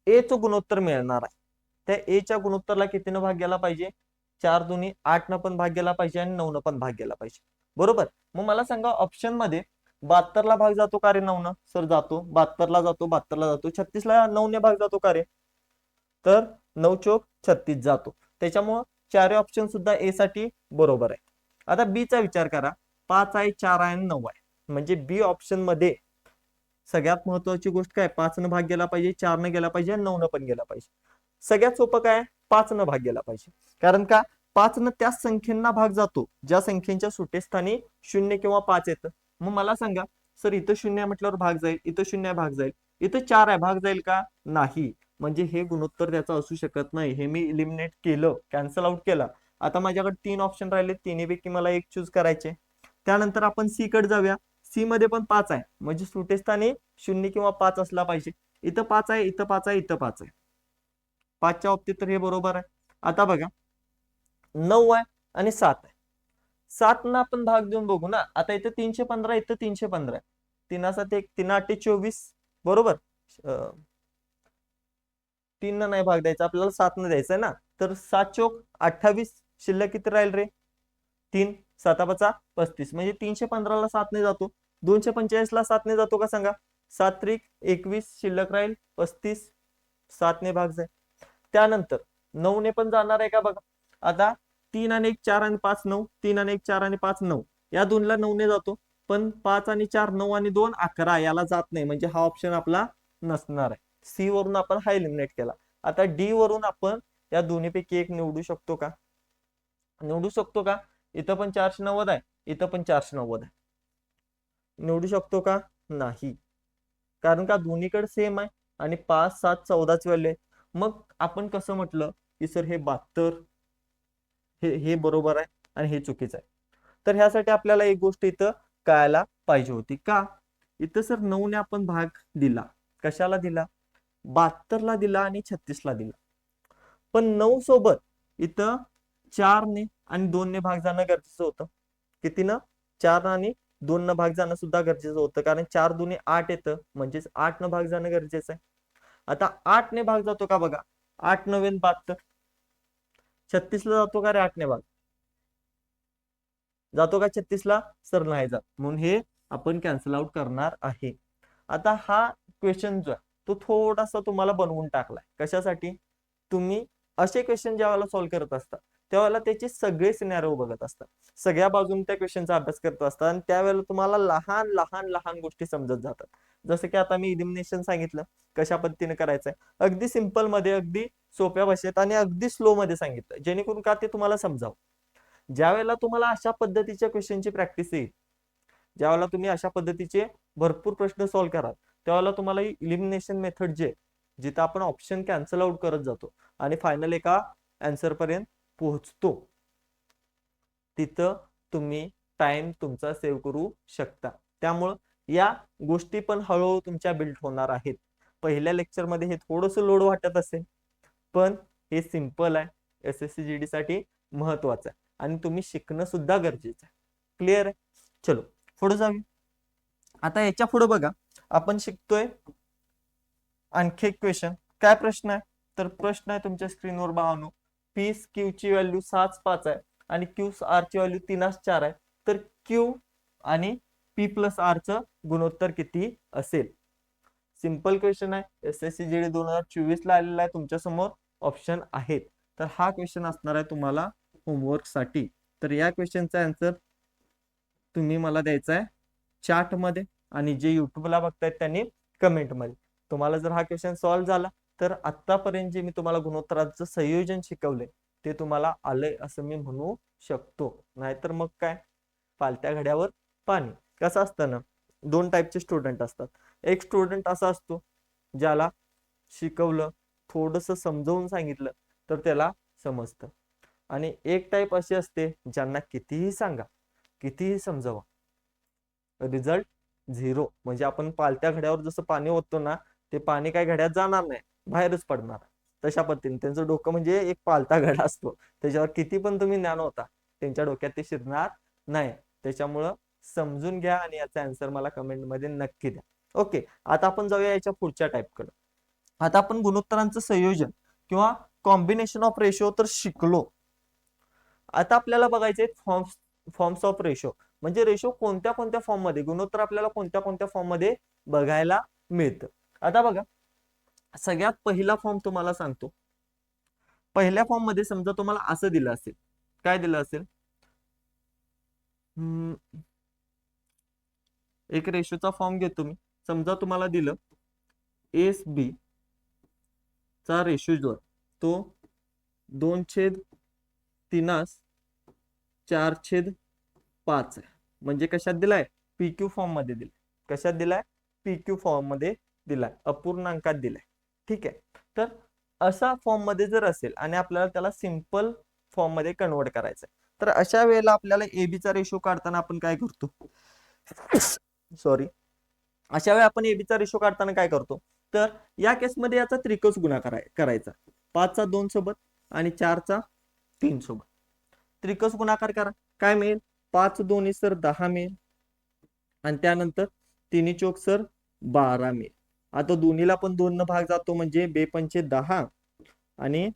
ए चं गुणोत्तर मिळणार आहे त्या ए च्या गुणोत्तरला कितीनं भाग गेला पाहिजे, 4 दुनी 8 न पण भाग गेला पाहिजे आणि 9 न पण भाग गेला पाहिजे बरोबर. मग मला सांगा ऑप्शन मध्ये 72 ला भाग जातो का रे 9 न, सर जातो. 72 ला जातो, 72 ला जातो. 36 ला 9 ने भाग जातो का रे, तर 9 चौक 36 जातो. त्याच्यामुळं चारही ऑप्शन सुद्धा ए साठी बरोबर आहे. आता बी चा विचार करा, 5 आहे, 4 आहे आणि 9 आहे, म्हणजे बी ऑप्शन मध्ये सगळ्यात महत्वाची गोष्ट काय 5 न भाग गेला पाहिजे, 4 न गेला पाहिजे आणि 9 न पण गेला पाहिजे. सगळ्यात सोपं काय 5 न भाग गेला पाहिजे. कारण का 5 न त्या संख्येना भाग जातो ज्या संख्येच्या सुटे स्थानी 0 किंवा 5 येतं. मग मला सांगा सर इथं 0 म्हटल्यावर भाग जाईल, इथं 0 भाग जाईल, इथं 4 आहे भाग जाईल का, नाही. म्हणजे हे गुणोत्तर त्याचं असू शकत नाही. हे मी इलिमिनेट केलं, कॅन्सल आउट केला. आता माझ्याकडे 3 ऑप्शन राहिले, तिन्हीपैकी मला एक चूज करायचे. त्यानंतर आपण सी कडे जाऊया. सी मध्ये पण 5 आहे, म्हणजे सुटे स्थानी 0 किंवा 5 असला पाहिजे. इथं 5 आहे, इथं 5 आहे, इथं 5 आहे. 5च्या बाबतीत तर हे बरोबर आहे. आता बघा 9 आहे आणि 7 आहे. 7 ना आपण भाग देऊन बघू ना. आता इथं 315, इथं 315 आहे. 3 7 1, 3 8 24 बरोबर. 3 न नाही भाग द्यायचा आपल्याला, 7 न द्यायचा ना. तर 7 चौक 28, शिल्लक किती राहील रे 3, 7 5 35, म्हणजे 315 ला 7 ने जातो. 245 ला 7 ने जातो का सांगा. 7 त्रिक 21, शिल्लक राहील 35, 7 ने भाग जाईल. त्यानंतर 9 ने पण जाणार आहे का बघा. आता 3 आणि 1 4 आणि 5 9, 3 आणि 1 4 आणि 5 9, या दोनला 9 ने जातो. पण 5 आणि 4 9 आणि 2 11, याला जात नाही, म्हणजे हा ऑप्शन आपला नसणार आहे. सी वरून आपण हा एलिमिनेट केला. आता डी वरून आपण या दोन्हीपैकी एक निवडू शकतो का, निवडू शकतो का. इथं पण 490 आहे, इथं पण 490 आहे, निवडू शकतो का, नाही. कारण का दोन्हीकडे सेम आहे आणि 5 7 14 व्हॅल्यू आहे. मग आपण कसं म्हटलं की सर हे 72 हे बरोबर आहे आणि हे चुकीचं आहे. तर ह्यासाठी आपल्याला एक गोष्ट इथं कळायला पाहिजे होती का. इथं सर 9 ने आपण भाग दिला, कशाला दिला 72 ला दिला आणि 36 ला दिला. पण 9 सोबत इथं 4 ने आणि 2 ने भाग जाणं गरजेचं होतं. किती ना 4 आणि 2 न भाग जाणं सुद्धा गरजेचं होतं, कारण 4 दुने 8 येतं, म्हणजेच 8 न भाग जाणं गरजेचं आहे. आता 8 ने भाग जातो का बघा, 8 9 72, 36 ला जातो का रे 8 ने भाग, जातो का 36 ला, सर नाही जात. म्हणून हे आपण कॅन्सल आउट करणार आहे. आता हा क्वेश्चन जो आहे तो थोडासा तुम्हाला बनवून टाकलाय कशासाठी, तुम्ही असे क्वेश्चन ज्या वेळेला सॉल्व्ह करत असता त्यावेळेला त्याचे सगळे सिनॅरिओ बघत असतात, सगळ्या बाजून त्या क्वेश्चनचा अभ्यास करत असतात आणि त्यावेळेला तुम्हाला लहान लहान लहान गोष्टी समजत जातात. जसं की आता मी इलिमिनेशन सांगितलं कशा पद्धतीने करायचंय, अगदी सिंपल मध्ये, अगदी सोप्या भाषेत आणि अगदी स्लो मध्ये सांगितलं, जेणेकरून का ते तुम्हाला समजावं. ज्या वेळेला तुम्हाला अशा पद्धतीच्या क्वेश्चनची प्रॅक्टिस येईल, ज्यावेळेला तुम्ही अशा पद्धतीचे भरपूर प्रश्न सॉल्व्ह कराल, त्यावेळेला तुम्हाला इलिमिनेशन मेथड जे, जिथं आपण ऑप्शन कॅन्सल आउट करत जातो आणि फायनल एका आन्सर पर्यंत पोहोचतो, तिथं तुम्ही टाइम तुमचा सेव्ह करू शकता. त्यामुळं या गोष्टी पण हळूहळू तुमच्या बिल्ड होणार आहेत. पहिल्या लेक्चर मध्ये हे थोडंसं लोड वाटत असेल, पण हे सिंपल आहे, SSC GD साठी महत्वाचं आहे आणि तुम्ही शिकणं सुद्धा गरजेचं आहे. क्लिअर आहे? चलो पुढे जाऊया. आता याच्या पुढे बघा, आपण शिकतोय आणखी एक क्वेश्चन. काय प्रश्न आहे? तर प्रश्न आहे तुमच्या स्क्रीनवर बाळांनो, पी क्यू ची व्हॅल्यू 7.5 आहे आणि क्यू आर ची व्हॅल्यू 3.4 आहे, तर क्यू आणि पी प्लस आर चं गुणोत्तर किती असेल? सिंपल क्वेश्चन आहे, SSC GD 2024 ला आलेला आहे, तुमच्या समोर ऑप्शन आहेत. तर हा क्वेश्चन असणार आहे तुम्हाला होमवर्क साठी. तर या क्वेश्चनचा आन्सर तुम्ही मला द्यायचा आहे चॅट मध्ये आणि जे युट्यूबला बघतायत त्यांनी कमेंट मध्ये. तुम्हाला जर हा क्वेश्चन सॉल्व्ह झाला तर आतापर्यंत जे मी तुम्हाला गुणोत्तराचं संयोजन शिकवलंय ते तुम्हाला आलंय असं मी म्हणू शकतो. नाहीतर मग काय, पालत्या घड्यावर पाणी. कसं असतं ना, दोन टाईपचे स्टुडंट असतात. एक स्टुडंट असा असतो ज्याला शिकवलं, थोडस समजावून सांगितलं तर त्याला समजतं, आणि एक टाईप अशी असते ज्यांना कितीही सांगा, कितीही समजावा, रिझल्ट झिरो. म्हणजे आपण पालत्या घड्यावर जसं पाणी ओततो ना, ते पाणी काय घड्यात जाणार नाही, बाहेरच पडणार. तशा पद्धतीने त्यांचं डोकं म्हणजे एक पालता घडा असतो, त्याच्यावर किती पण तुम्ही ज्ञान होता, त्यांच्या डोक्यात ते शिरणार नाही. त्याच्यामुळं समजून घ्या आणि याचा आन्सर मला कमेंट मध्ये नक्की द्या. ओके, आता आपण जाऊया याच्या पुढच्या टाईप कडे. आता आपण गुणोत्तरांचं संयोजन किंवा कॉम्बिनेशन ऑफ रेशो तर शिकलो. आता आपल्याला बघायचे फॉर्म्स ऑफ रेशो, म्हणजे रेशो कोणत्या कोणत्या फॉर्म मध्ये, गुणोत्तर आपल्याला कोणत्या कोणत्या फॉर्म मध्ये बघायला मिळतं. आता बघा, सगळ्यात पहिला फॉर्म तुम्हाला सांगतो. पहिल्या फॉर्म मध्ये समजा तुम्हाला असं दिलं असेल, काय दिलं असेल, एक रेशोचा फॉर्म घेतो मी. समजा तुम्हाला दिलं SB चा रेशो जो तो 2/3/4/5 आहे. म्हणजे कशात दिलाय? PQ फॉर्म मध्ये दिलाय. कशात दिलाय? PQ फॉर्म मध्ये दिलाय, अपूर्णांकात दिलाय. ठीक आहे. तर असा फॉर्म मध्ये जर असेल आणि आपल्याला त्याला सिंपल फॉर्म मध्ये कन्वर्ट करायचं आहे, तर अशा वेळेला आपल्याला AB चा रेशो काढताना आपण काय करतो? सॉरी, अशा वेळी आपण AB चा रेशो काढताना काय करतो? तर या केसमध्ये याचा त्रिकोस गुणाकार करायचा, 5 चा 2 सोबत आणि 4 चा 3 सोबत. त्रिकोस गुणाकार करा, काय मिळेल? 5 2 सर 10 मिळेल आणि त्यानंतर 3 चौक सर 12 मिळेल. आता दोन्हीला पण 2 न भाग जातो, म्हणजे 2 पंचे 10 आणि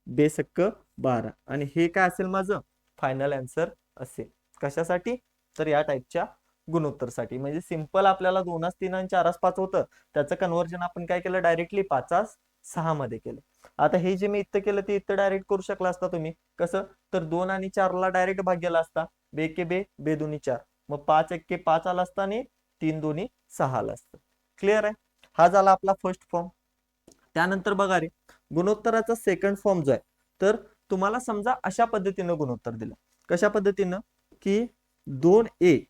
2 सक्क 12, आणि हे काय असेल माझं फायनल आन्सर असेल. कशासाठी? तर या टाईपच्या गुणोत्तरसाठी. म्हणजे सिंपल आपल्याला 2/3 आणि 4/5 होतं, त्याचं कन्व्हर्जन आपण काय केलं? डायरेक्टली 5/6 मध्ये केलं. आता हे जे मी इथं केलं ते इथं डायरेक्ट करू शकला असता तुम्ही. कसं? तर 2 आणि 4 ला डायरेक्ट भाग गेला असता, 2 के 2 2 दोन्ही 4, मग 5 1 के 5 आला असता आणि 3 दोन्ही 6 आला असतं. क्लिअर आहे? हा झाला आपला फर्स्ट फॉर्म. त्यानंतर बघा रे, गुणोत्तराचा सेकंड फॉर्म जो आहे, तर तुम्हाला समजा अशा पद्धतीनं गुणोत्तर दिलं. कशा पद्धतीनं? की 2A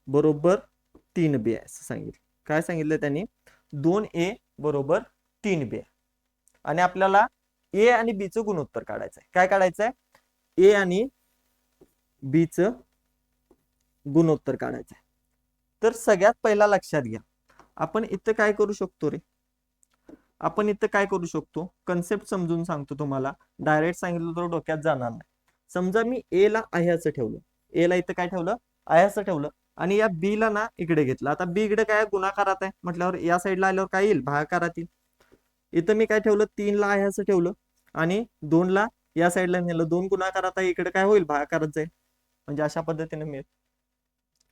बरोबर 3B असं सांगितलं. काय सांगितलं त्यांनी? 2A बरोबर 3B, आणि आपल्याला A आणि B चं गुणोत्तर काढायचंय. काय काढायचंय? A आणि B चं गुणोत्तर काढायचंय. तर सगळ्यात पहिला लक्षात घ्या, आपण इथं काय करू शकतो रे? आपण इथं काय करू शकतो? कन्सेप्ट समजून सांगतो तुम्हाला, डायरेक्ट सांगितलं तर डोक्यात जाणार नाही. समजा मी A ला आह्याचं ठेवलं, A ला इथं काय ठेवलं? आह्याचं ठेवलं, आणि या B ला ना इकडे घेतलं. आता B इकडे काय गुणाकारात आहे म्हटल्यावर या साईडला आल्यावर काय येईल? भागाकारात येईल. इथं मी काय ठेवलं? 3 ला आह्याचं ठेवलं आणि 2 ला या साईडला नेलं, 2 गुणाकारात आहे, इकडे काय होईल? भागाकारात जाईल. म्हणजे अशा पद्धतीने मिळेल.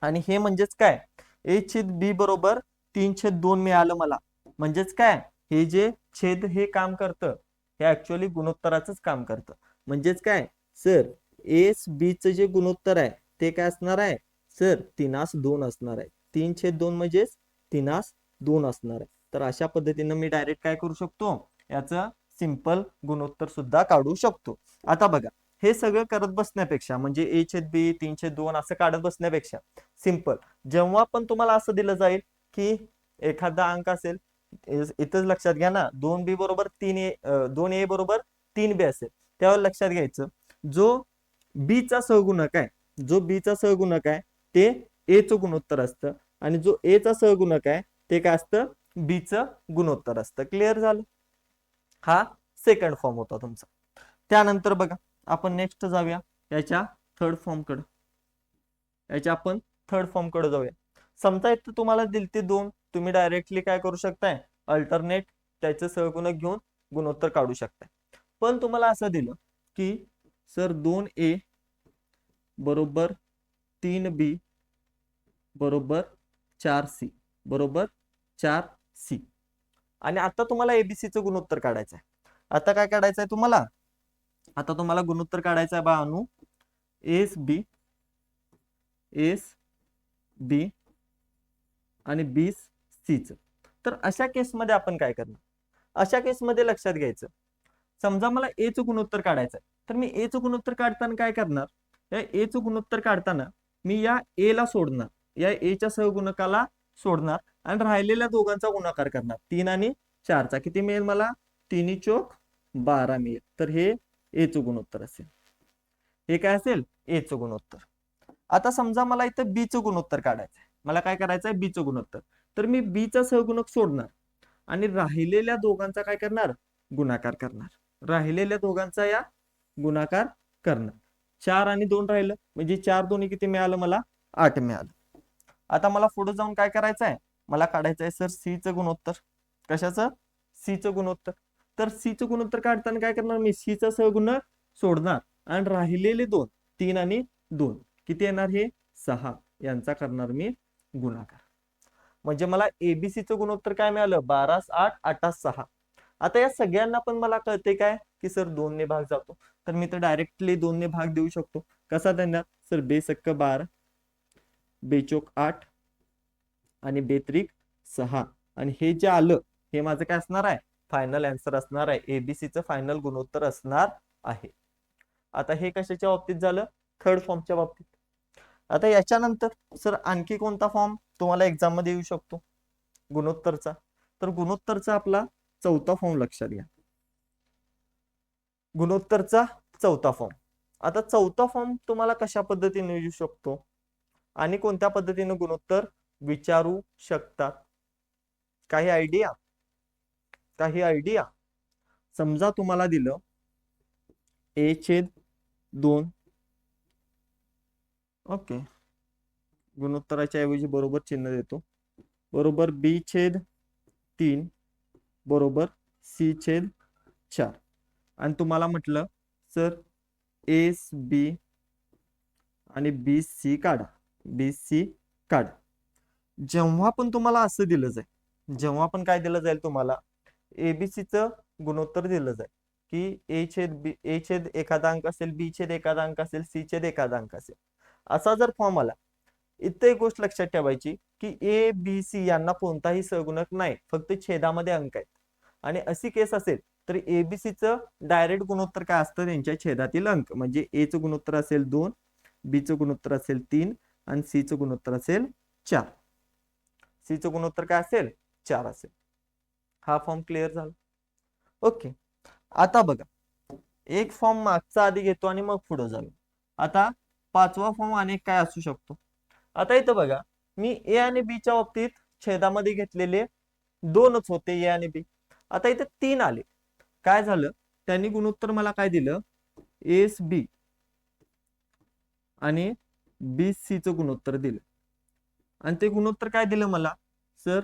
आणि हे म्हणजेच काय? A/B बरोबर 3/2 मिळालं मला. म्हणजेच काय? हे जे छेद हे काम करतं, हे ऍक्च्युअली गुणोत्तराचंच काम करतं. म्हणजेच काय सर एस बीचं जे गुणोत्तर आहे ते काय असणार आहे सर 3:2 असणार आहे. 3/2 म्हणजेच 3:2 असणार आहे. तर अशा पद्धतीनं मी डायरेक्ट काय करू शकतो याचं सिंपल गुणोत्तर सुद्धा काढू शकतो. आता बघा हे सगळं करत बसण्यापेक्षा म्हणजे a/b 3/2 असं काढत बसण्यापेक्षा सिंपल जेव्हा पण तुम्हाला असं दिलं जाईल की एखादा अंक असेल इथंच लक्षात घ्या ना 2b बरोबर 3a 2a बरोबर 3b असेल त्यावर लक्षात घ्यायचं जो b चा सहगुणक आहे जो b चा सहगुणक आहे ते a चं गुणोत्तर असतं आणि जो a चा सहगुणक आहे ते काय असतं b चं गुणोत्तर असतं. क्लिअर झालं. हा सेकंड फॉर्म होता तुमचा. त्यानंतर बघा आपण नेक्स्ट जाऊया याच्या थर्ड फॉर्म कडे. याच्या आपण थर्ड फॉर्म कडे जाऊया. समजा इथं तुम्हाला दिलते 2 तुम्ही डायरेक्टली काय करू शकताय अल्टरनेट त्याचे सहगुणक घेऊन गुणोत्तर काढू शकताय. पण तुम्हाला असं दिलं की सर 2a बरोबर 3b बरोबर 4c बरोबर 4c आणि आता तुम्हाला एबीसी चं गुणोत्तर काढायचं आहे. आता काय काढायचं आहे तुम्हाला आता तुम्हाला गुणोत्तर काढायचं आहे बा अनु एस बी आणि बी सी च. तर अशा केसमध्ये आपण काय करणार अशा केसमध्ये लक्षात घ्यायचं समजा मला ए चं गुणोत्तर काढायचं आहे तर मी ए चं गुणोत्तर काढताना काय करणार या ए चं गुणोत्तर काढताना मी या ए ला सोडणार या ए च्या सहगुणकाला सोडणार आणि राहिलेल्या दोघांचा गुणाकार करणार 3 आणि 4 चा किती मिळेल मला 3 चोक 12 मिळेल. तर हे ए चं गुणोत्तर असेल. हे काय असेल ए चं गुणोत्तर. आता समजा मला इथं बी चं गुणोत्तर काढायचं आहे मला काय करायचं आहे बी चं गुणोत्तर तर मी बी चा सहगुणक सोडणार आणि राहिलेल्या दोघांचा काय करणार गुणाकार करणार राहिलेल्या दोघांचा या गुणाकार करणार 4 आणि 2 राहिलं म्हणजे 4 दोन्ही किती मिळालं मला 8 मिळालं. आता मला पुढे जाऊन काय करायचं आहे मला काढायचं आहे सर सी चं गुणोत्तर. कशाचं सी चं गुणोत्तर. तर सी चं गुणोत्तर काढताना काय करणार मी सी चा सहगुणक सोडणार आणि राहिलेले 2 3 आणि 2 किती येणार हे 6 यांचा करणार मी गुणाकार. म्हणजे मला एबीसी चं गुणोत्तर काय मिळालं 12 8 8 6. आता या सगळ्यांना पण मला कळते काय की सर 2 ने भाग जातो तर मी तर डायरेक्टली 2 ने भाग देऊ शकतो. कसा देणार सर बेसक्क 12 बेचोक 8 आणि बेत्रिक 6 आणि हे जे आलं हे माझं काय असणार आहे फायनल आन्सर असणार आहे एबीसी चं फायनल गुणोत्तर असणार आहे. आता हे कशाच्या बाबतीत झालं थर्ड फॉर्मच्या बाबतीत. आता याच्यानंतर सर आणखी कोणता फॉर्म तुम्हाला एक्झाम मध्ये येऊ शकतो गुणोत्तरचा तर गुणोत्तरचा आपला चौथा फॉर्म लक्षात घ्या. गुणोत्तरचा चौथा फॉर्म. आता चौथा फॉर्म तुम्हाला कशा पद्धतीने येऊ शकतो आणि कोणत्या पद्धतीने गुणोत्तर विचारू शकतात काही आयडिया समजा तुम्हाला दिलं a/2 ओके गुणोत्तराच्या ऐवजी बरोबर चिन्ह देतो बरोबर b/3 बरोबर c/4 आणि तुम्हाला म्हटलं सर एस बी आणि बी सी काढा. जेव्हा पण तुम्हाला असं दिलं जाईल जेव्हा पण काय दिलं जाईल तुम्हाला एबीसी चं गुणोत्तर दिलं जाईल की ए छेद एखादा अंक असेल बी छेद एखादा अंक असेल सी छेद एखादा अंक असेल असा जर फॉर्म आला इथं एक गोष्ट लक्षात ठेवायची की ए बी सी यांना कोणताही सहगुणक नाही फक्त छेदामध्ये अंक आहेत आणि अशी केस असेल तर एबीसी चं डायरेक्ट गुणोत्तर काय असतं त्यांच्या छेदातील अंक म्हणजे ए चं गुणोत्तर असेल 2 बी चं गुणोत्तर असेल 3 आणि सी चं गुणोत्तर असेल 4. सी चं गुणोत्तर काय असेल 4 असेल. हा फॉर्म क्लिअर झाला. ओके आता बघा एक फॉर्म मागचा आधी घेतो आणि मग पुढे जाऊ. आता पाचवा फॉर्म अनेक काय असू शकतो. आता इथं बघा मी ए आणि बी च्या बाबतीत छेदामध्ये घेतलेले 2च होते ए आणि बी. आता इथे 3 आले काय झालं त्यांनी गुणोत्तर मला काय दिलं एस बी आणि बी सी चं गुणोत्तर दिलं आणि ते गुणोत्तर काय दिलं मला सर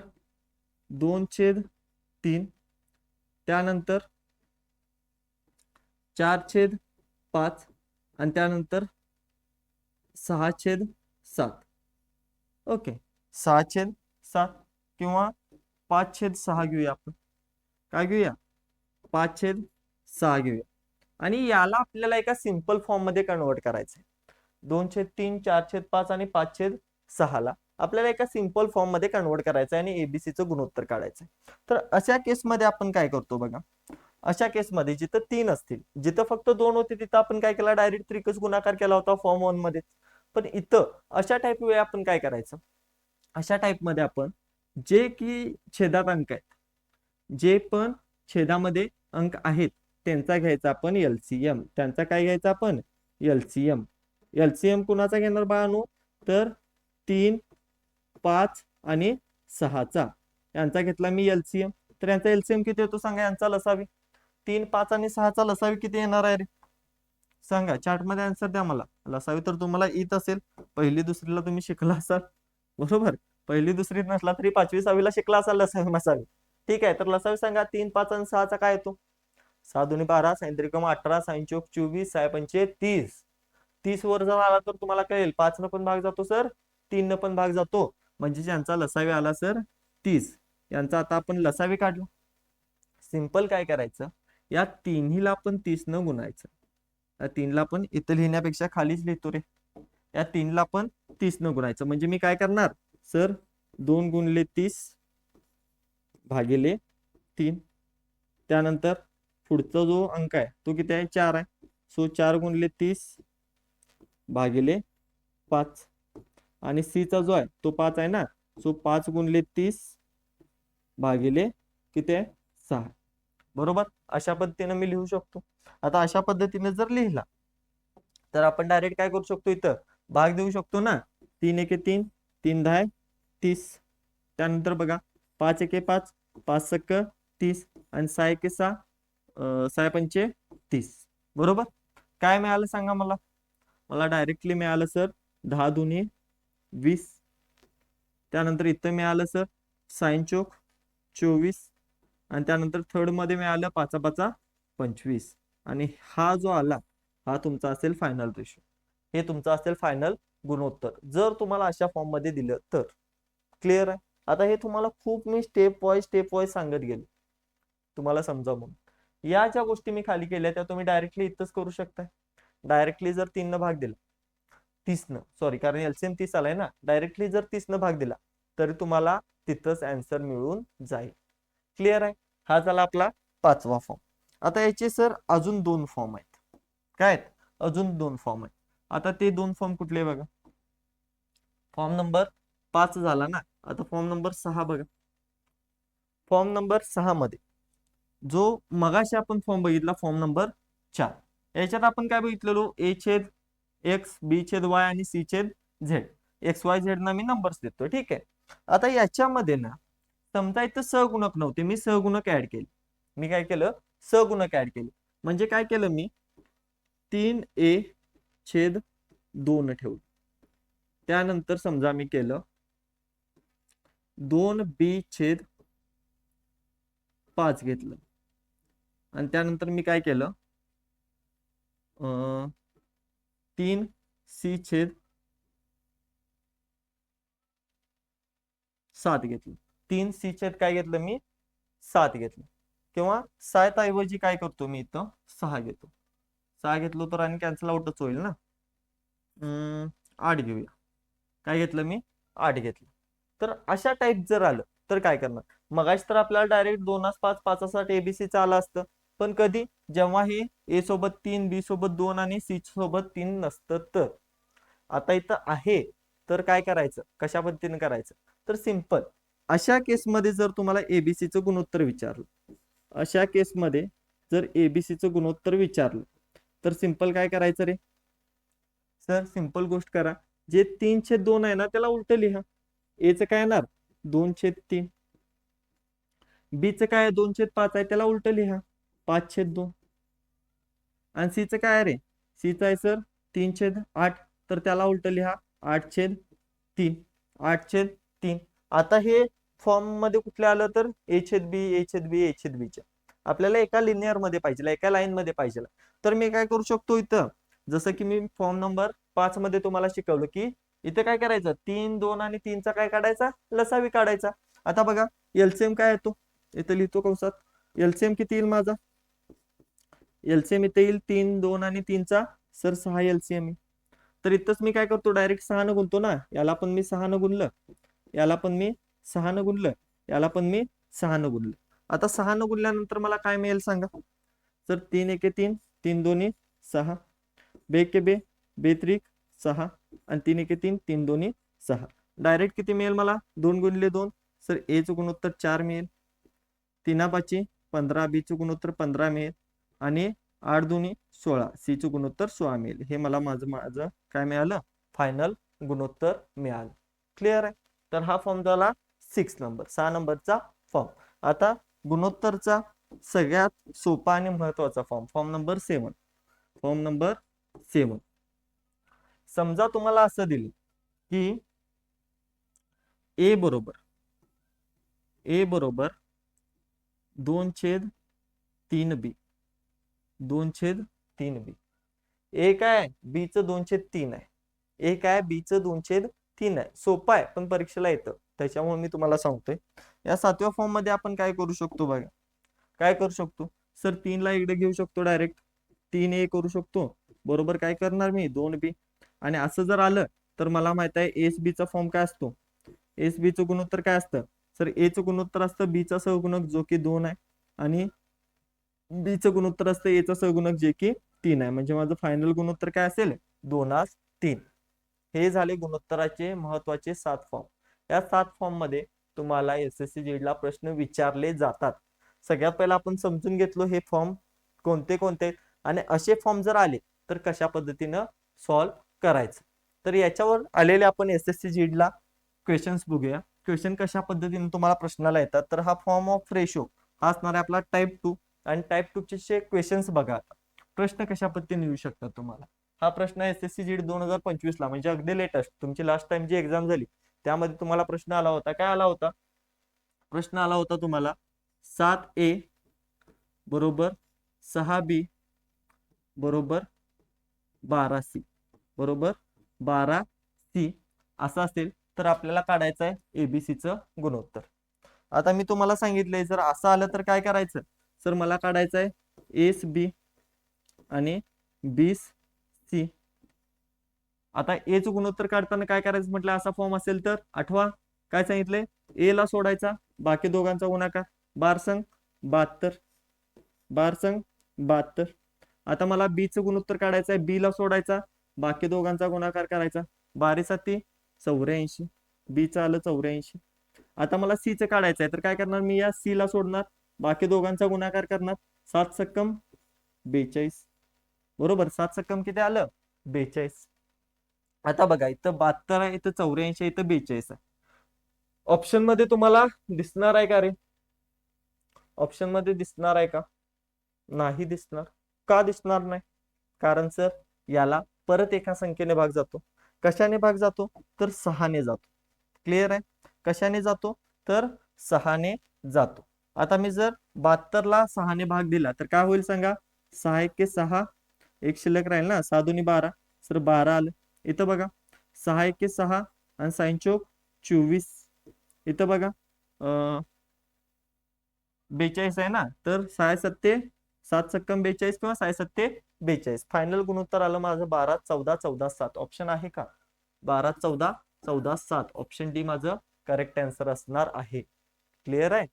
2/3 त्यानंतर 4/5 आणि त्यानंतर 6/7 ओके 6/7 किंवा 5/6 घेऊया आपण काय घेऊया 5/6 घेऊया आणि याला आपल्याला एका सिंपल फॉर्म मध्ये कन्वर्ट करायचंय. 2/3, 4/5 आणि 5/6 आपल्याला एका सिंपल फॉर्म मध्ये कन्वर्ट करायचं आहे आणि एबीसीचं गुणोत्तर काढायचंय. तर अशा केसमध्ये आपण काय करतो बघा, अशा केसमध्ये जिथं 3 असतील, जिथं फक्त 2 होते तिथं आपण काय केला, डायरेक्ट त्रिकच गुणाकार केला होता फॉर्म 1 मध्ये. पण इथं अशा टाइप वेळी आपण काय करायचं, अशा टाइप मध्ये आपण जे की छेदात अंक आहेत, जे पण छेदामध्ये अंक आहेत त्यांचा घ्यायचा आपण एलसीएम. त्यांचा काय घ्यायचा आपण, एलसीएम. एलसीएम कुणाचा घेणार बाळांनो, तर 3, 5 आणि 6चा यांचा घेतला मी एलसीएम. तर यांचा एलसीएम किती येतो सांगा, यांचा लसावी. 3, 5 आणि 6चा लसावी किती येणार आहे रे सांगा, चार्ट मध्ये आन्सर द्या मला. लसावी तर तुम्हाला येत असेल, पहिली दुसरीला तुम्ही शिकला असाल, बरोबर. पहिली दुसरीत नसला तरी 5वी 6वीला शिकला असाल लसावी मसावी. ठीक आहे, तर लसावी सांगा. 3, 5 आणि 6चा काय येतो, 6 दुनी 12, 6 त्रिकम 18, 6 चौक 24, 6 पंचे 30. 30 वर जर आला तर तुम्हाला कळेल 5 न पण भाग जातो सर, 3 न पण भाग जातो, म्हणजे यांचा लसावी आला सर 30. यांचा आता आपण लसावी काढला. सिंपल काय करायचं, या तिन्हीला आपण 30 न गुणायचं. या 3ला पण इथं लिहिण्यापेक्षा खालीच लिहितो रे. या 3ला पण 30 न गुणायचं, म्हणजे मी काय करणार सर, 2 गुणले 30 भागिले 3. त्यानंतर पुढचा जो अंक आहे तो किती आहे, 4 आहे. सो 4 गुणले 30 भागिले 5. आणि सी चा जो आहे तो 5 आहे ना, सो 5 गुणले 30 भागिले किती आहे, 6. बरोबर, अशा पद्धतीने मी लिहू शकतो. आता अशा पद्धतीने जर लिहिला तर आपण डायरेक्ट काय करू शकतो, इथं भाग देऊ शकतो ना. 3 एके 3, 3 10 30. त्यानंतर बघा 5 एके 5, 5 सक्क 30 आणि 6 एके 6, 6 पंचे 30. बरोबर, काय मिळालं सांगा मला. मला डायरेक्टली मिळालं सर 10 दुनी 20. त्यानंतर इथं मिळालं सर 6 चौक 24 आणि त्यानंतर थर्ड मध्ये मिळालं 5 5 25. आणि हा जो आला हा तुमचा असेल फायनल रेशो. हे तुमचं असेल फायनल गुणोत्तर, जर तुम्हाला अशा फॉर्म मध्ये दिलं तर. क्लिअर आहे. आता हे तुम्हाला खूप मी स्टेप वाईज सांगत गेलो, तुम्हाला समजा म्हणून. या ज्या गोष्टी मी खाली केल्या त्या तुम्ही डायरेक्टली इथंच करू शकता. डायरेक्टली जर 3 न भाग दिला, 30 न, सॉरी कारण एलसीएम 30 आलाय ना, डायरेक्टली जर 30 न भाग दिला तरी तुम्हाला तिथंच आन्सर मिळून जाईल. क्लिअर आहे. हा झाला आपला 5वा फॉर्म. आता याचे सर अजून 2 फॉर्म आहेत. काय आहेत, अजून 2 फॉर्म आहेत. आता ते 2 फॉर्म कुठले बघा. फॉर्म नंबर 5 झाला ना, आता फॉर्म नंबर 6 बघा. फॉर्म नंबर 6 मध्ये जो मगाशी आपण फॉर्म बघितला, फॉर्म नंबर 4, याच्यात आपण काय बघितलेलो, ए छेद एक्स, बी छेद वाय आणि सी छेद झेड. एक्स वाय झेड ना मी नंबर्स देतो. ठीक आहे. आता याच्यामध्ये ना समजा इथं सहगुणक नव्हते, मी सहगुणक ऍड केले. मी काय केलं, सहगुणक ऍड केले. म्हणजे काय केलं मी, 3a छेद 2 ठेवलं. त्यानंतर समजा मी केलं 2b छेद 5 घेतलं. आणि त्यानंतर मी काय केलं, 3c छेद 7 घेतलं. 3c छेद काय घेतलं मी, 7 घेतलं. किंवा 7 ऐवजी काय करतो मी इथं 6 घेतो. 6 घेतलो तर आणि कॅन्सल आउटच होईल ना. 8 घेऊया. काय घेतलं मी, 8 घेतलं. तर अशा टाईप जर आलं तर काय करणार, मगाशी तर आपल्याला डायरेक्ट 2 5 5 7 एबीसी आलं असतं. पण कधी, जेव्हा हे ए सोबत 3, बी सोबत 2 आणि सी सोबत 3 नसतं तर. आता इथं आहे तर काय करायचं, कशा पद्धतीने करायचं, तर सिंपल. अशा केसमध्ये जर तुम्हाला एबीसीचं गुणोत्तर विचारलं, अशा केसमध्ये जर एबीसीचं गुणोत्तर विचारलं तर सिंपल काय करायचं रे सर, सिंपल गोष्ट करा. जे 3/2 आहे ना त्याला उलट लिहा. एचं काय येणार 2/3. बीचं काय 2/5 आहे त्याला उलट लिहा 5/2. आणि सीचं काय आहे रे, सीचं आहे सर 3/8, तर त्याला उलट लिहा 8/3. 8/3. आता हे फॉर्म मध्ये कुठले आलं तर ए छेद बी. आपल्याला एका लिनियर मध्ये पाहिजे, एका लाईन मध्ये पाहिजे. तर मी काय करू शकतो इथं, जसं की मी फॉर्म नंबर 5 मध्ये तुम्हाला शिकवलं की इथे काय करायचं, 3, 2 आणि 3चा काय काढायचा, लसावी काढायचा. आता बघा एलसीएम काय येतो, इथं लिहितो कंसात. एलसीएम किती येईल माझा, एलसीएम इथे येईल 3 2 आणि 3चा सर 6 एलसीएम. तर इथंच मी काय करतो डायरेक्ट 6 न गुणतो ना, याला पण मी 6 न गुणलं, याला पण मी 6 न गुणलं, याला पण मी 6 न गुणलं. आता 6 न गुणल्यानंतर मला काय मिळेल सांगा. तर 3 एके 3, 3 दोन्ही 6, बे एके बे, बे त्रिक 6 आणि 3 एके 3, 3 दोन्ही 6. डायरेक्ट किती मिळेल मला, 2 गुणिले 2 सर ए चं गुणोत्तर 4 मिळेल, 3 5 15, बी चं गुणोत्तर 15 मिळेल आणि 8 दोन्ही 16, सी चं गुणोत्तर 16 मिळेल. हे मला माझं काय मिळालं, फायनल गुणोत्तर मिळालं. क्लिअर आहे. तर हा फॉर्म झाला 6 नंबरचा फॉर्म. आता गुणोत्तरचा सगळ्यात सोपा आणि महत्वाचा form, form number 7. Form number 7. समजा तुम्हाला असं दिलं की ए बरोबर 2/3b, 2/3b. ए काय, बी चं 2/3 आहे, ए काय, बी चं 2/3 आहे. सोपं आहे पण परीक्षेला येतं, त्याच्यामुळे मी तुम्हाला सांगतोय. या 7व्या फॉर्म मध्ये आपण काय करू शकतो बघा, काय करू शकतो सर, 3 ला इकडे घेऊ शकतो डायरेक्ट, 3a करू शकतो. बरोबर काय करणार मी, 2b. आणि असं जर आलं तर मला माहित आहे एस बी चा फॉर्म काय असतो, एस बी चं गुणोत्तर काय असतं सर, ए चं गुणोत्तर असतं बी चा सहगुणक जो की 2 आहे आणि बी चं गुणोत्तर असतं ए चा सहगुणक जे की 3 आहे. म्हणजे माझं फायनल गुणोत्तर काय असेल, 2/3. हे झाले गुणोत्तराचे महत्वाचे 7 फॉर्म. या 7 फॉर्म मध्ये तुम्हाला एसएससी जीडी ला प्रश्न विचारले जातात. सगळ्यात पहिला आपण समजून घेतलो हे फॉर्म कोणते कोणते आणि असे फॉर्म जर आले तर कशा पद्धतीनं सॉल्व्ह करायचं. तर याच्यावर आलेले आपण एसएससी जीडी ला क्वेश्चन्स बघूया. क्वेश्चन कशा पद्धतीने तुम्हाला प्रश्नाला येतात. तर हा फॉर्म ऑफ रेशो हा असणार आहे आपला टाइप 2 आणि टाइप 2 चे क्वेश्चन्स बघा. प्रश्न कशा पद्धतीने येऊ शकतात तुम्हाला. हा प्रश्न एसएससी जीडी 2025 ला म्हणजे अगदी लेटेस्ट तुमची लास्ट टाइम जी एक्झाम झाली त्यामध्ये तुम्हाला प्रश्न आला होता. काय आला होता, प्रश्न आला होता तुम्हाला 7a बरोबर 6b बरोबर 12c बरोबर 12c असं असेल तर आपल्याला काढायचं आहे एबीसी चं गुणोत्तर. आता मी तुम्हाला सांगितलंय जर असं आलं तर काय करायचं सर, मला काढायचं आहे एस बी आणि 20c. आता ए चं गुणोत्तर काढताना काय करायचं म्हटलं, असा फॉर्म असेल तर आठवा काय सांगितलंय, ए ला सोडायचा बाकी दोघांचा गुणाकार, 12 72, 12 72. आता मला बी चं गुणोत्तर काढायचं आहे, बी ला सोडायचा बाकी दोघांचा गुणाकार करायचा, 12 7 84, बी चं आलं 84. आता मला सी चं काढायचं आहे तर काय करणार मी, या सी ला सोडणार बाकी दोघांचा गुणाकार करणार, 7 सक्कम 42 बरोबर, 7 सक्कम किती आलं 42. आता बघा इथं 72 आहे, इथं 84, इथं 42 आहे. ऑप्शन मध्ये तुम्हाला दिसणार आहे का रे, ऑप्शन मध्ये दिसणार आहे का, नाही दिसणार. का दिसणार नाही, कारण सर याला परत एका संख्येने भाग जातो. कशाने भाग जातो तर 6 ने जातो. क्लिअर आहे, कशाने जातो तर 6 ने जातो. आता मी जर 72 ला 6 ने भाग दिला तर काय होईल सांगा, 6 1 6, एक शिल्लक राहील ना, 6 2 12 सर 12 आलं. इथं बघा 6 1 6 आणि 6 चौक 24. इथं बघा 42 आहे ना, तर 6 7 7 सक्कम 42 किंवा 6 7 42. फायनल गुणोत्तर आलं माझं 12 14 14 7. ऑप्शन आहे का, 12 14 14 7. ऑप्शन डी माझं करेक्ट आन्सर असणार आहे. क्लिअर आहे.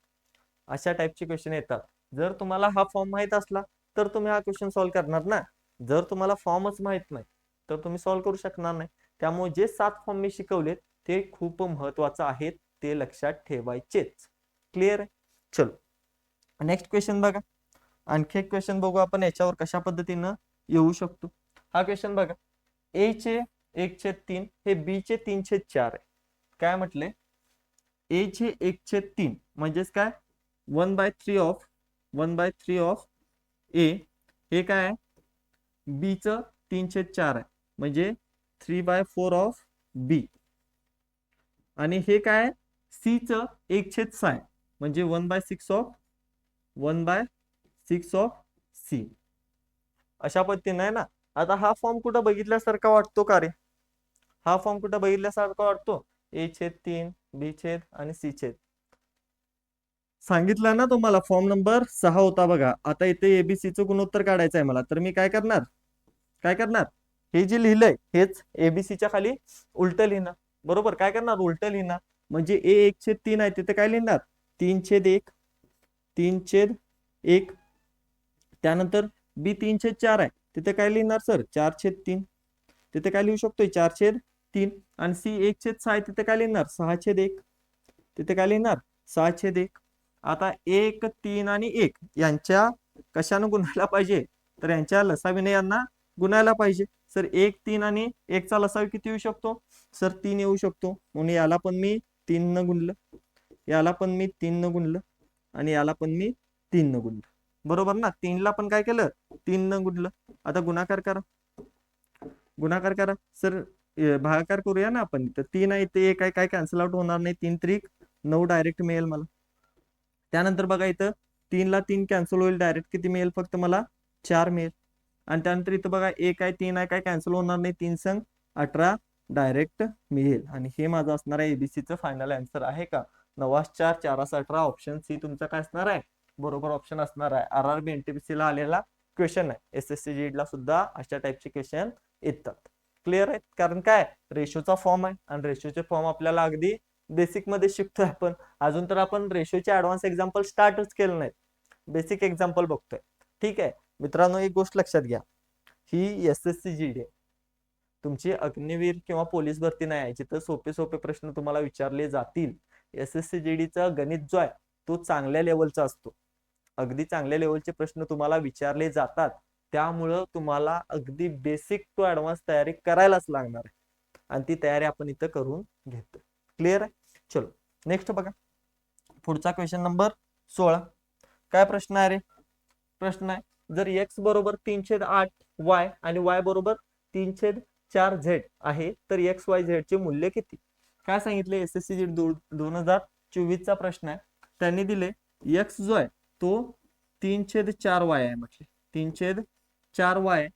अशा टाइपचे क्वेश्चन येतात. जर तुम्हाला हा फॉर्म माहित असला तर तुम्ही हा क्वेश्चन सॉल्व्ह करणार ना. जर तुम्हाला फॉर्मच माहित नाही तर तुम्ही सॉल्व्ह करू शकणार नाही. त्यामुळे जे 7 फॉर्म मी शिकवले ते खूप महत्वाचं आहेत, ते लक्षात ठेवायचेच. क्लिअर आहे. चलो नेक्स्ट क्वेश्चन बघा. आणखी एक क्वेश्चन बघू आपण याच्यावर कशा पद्धतीनं येऊ शकतो. हा क्वेश्चन बघा, ए चे 1/3 हे बी चे 3/4 आहे. काय म्हटले, ए चे 1/3 म्हणजेच काय 1/3 ऑफ ए, हे काय आहे बी चं 3/4 आहे म्हणजे 3/4 ऑफ बी. आणि हे काय सी चं 1/6 आहे म्हणजे 1/6 ऑफ सी. अशा पद्धतीने आहे ना. आता हा फॉर्म कुठं बघितल्यासारखा वाटतो का रे, हा फॉर्म कुठं बघितल्यासारखा वाटतो, ए छेद 3 बी छेद आणि सी छेद. सांगितलं ना तुम्हाला फॉर्म नंबर 6 होता बघा. आता इथे एबीसीचं गुणोत्तर काढायचं आहे मला, तर मी काय करणार हे जे लिहिलंय हेच एबीसीच्या खाली उलट लिहिणार. बरोबर, काय करणार उलट लिहिणार. म्हणजे ए 1/3 आहे तिथे काय लिहिणार 3/1, 3/1. त्यानंतर बी 3/4 आहे तिथे काय लिहिणार सर 4/3. तिथे काय लिहू शकतोय 4/3. आणि सी 1/6 आहे तिथे काय लिहिणार 6/1. तिथे काय लिहिणार 6/1. आता 1, 3 आणि 1 यांच्या कशानं गुणायला पाहिजे, तर यांच्या लसावीने यांना गुणायला पाहिजे. सर 1, 3 आणि 1 चा लसावी किती येऊ शकतो सर 3 येऊ शकतो. म्हणून याला पण मी 3 न गुणलं, याला पण मी 3 न गुणलं आणि याला पण मी 3 न गुणलं. बरोबर ना, 3 ला पण काय केलं 3 न गुणलं. आता गुणाकार करा, गुणाकार करा सर. भागाकार करूया ना आपण. तर 3 आहे ते 1 आहे, काय कॅन्सल आउट होणार नाही. 3 त्रिक 9 डायरेक्ट मिळेल मला. त्यानंतर बघा इथं 3 ला 3 कॅन्सल होईल, डायरेक्ट किती मिळेल फक्त मला 4 मिळेल. आणि त्यानंतर इथं बघा 1 आहे 3 आहे, काय कॅन्सल होणार नाही. 3 संग 18 डायरेक्ट मिळेल. आणि हे माझं असणार आहे एबीसीचं फायनल आन्सर आहे का 9 4 4 18. ऑप्शन सी तुमचा काय असणार आहे बरोबर ऑप्शन असणार आहे. आरआरबी एनटीपीसी ला आलेला क्वेश्चन आहे. एसएससी जीडी ला सुद्धा अशा टाइपचे क्वेश्चन येतात. क्लिअर आहेत, कारण काय रेशोचा फॉर्म आहे आणि रेशोचे फॉर्म आपल्याला अगदी बेसिक मध्ये शिकतोय आपण. अजून तर आपण रेशोचे ऍडव्हान्स एक्झाम्पल स्टार्टच केलं नाही, बेसिक एक्झाम्पल बघतोय. ठीक आहे मित्रांनो, एक गोष्ट लक्षात घ्या, ही एसएससी जीडी तुमची अग्निवीर किंवा पोलीस भरती नाही आहे जिथं सोपे सोपे प्रश्न तुम्हाला विचारले जातील. एसएससी जीडीचा गणित जो आहे तो चांगल्या लेवलचा असतो. अगदी चांगल्या लेवलचे प्रश्न तुम्हाला विचारले जातात. त्यामुळं तुम्हाला अगदी बेसिक टू ऍडव्हान्स तयारी करायलाच लागणार आहे. आणि ती तयारी आपण इथं करून घेतो. क्लिअर आहे. चलो नेक्स्ट बघा, पुढचा क्वेश्चन नंबर 16. काय प्रश्न आहे रे, प्रश्न आहे जर एक्स बरोबर 3/8 वाय आणि वाय बरोबर 3/4 झेड आहे तर एक्स वाय झेड चे मूल्य किती. काय सांगितले एसएससी जी 2024 चा प्रश्न आहे. त्यांनी दिले एक्स जो आहे तो 3/4 वाय आहे, म्हटले 3/4 वाय.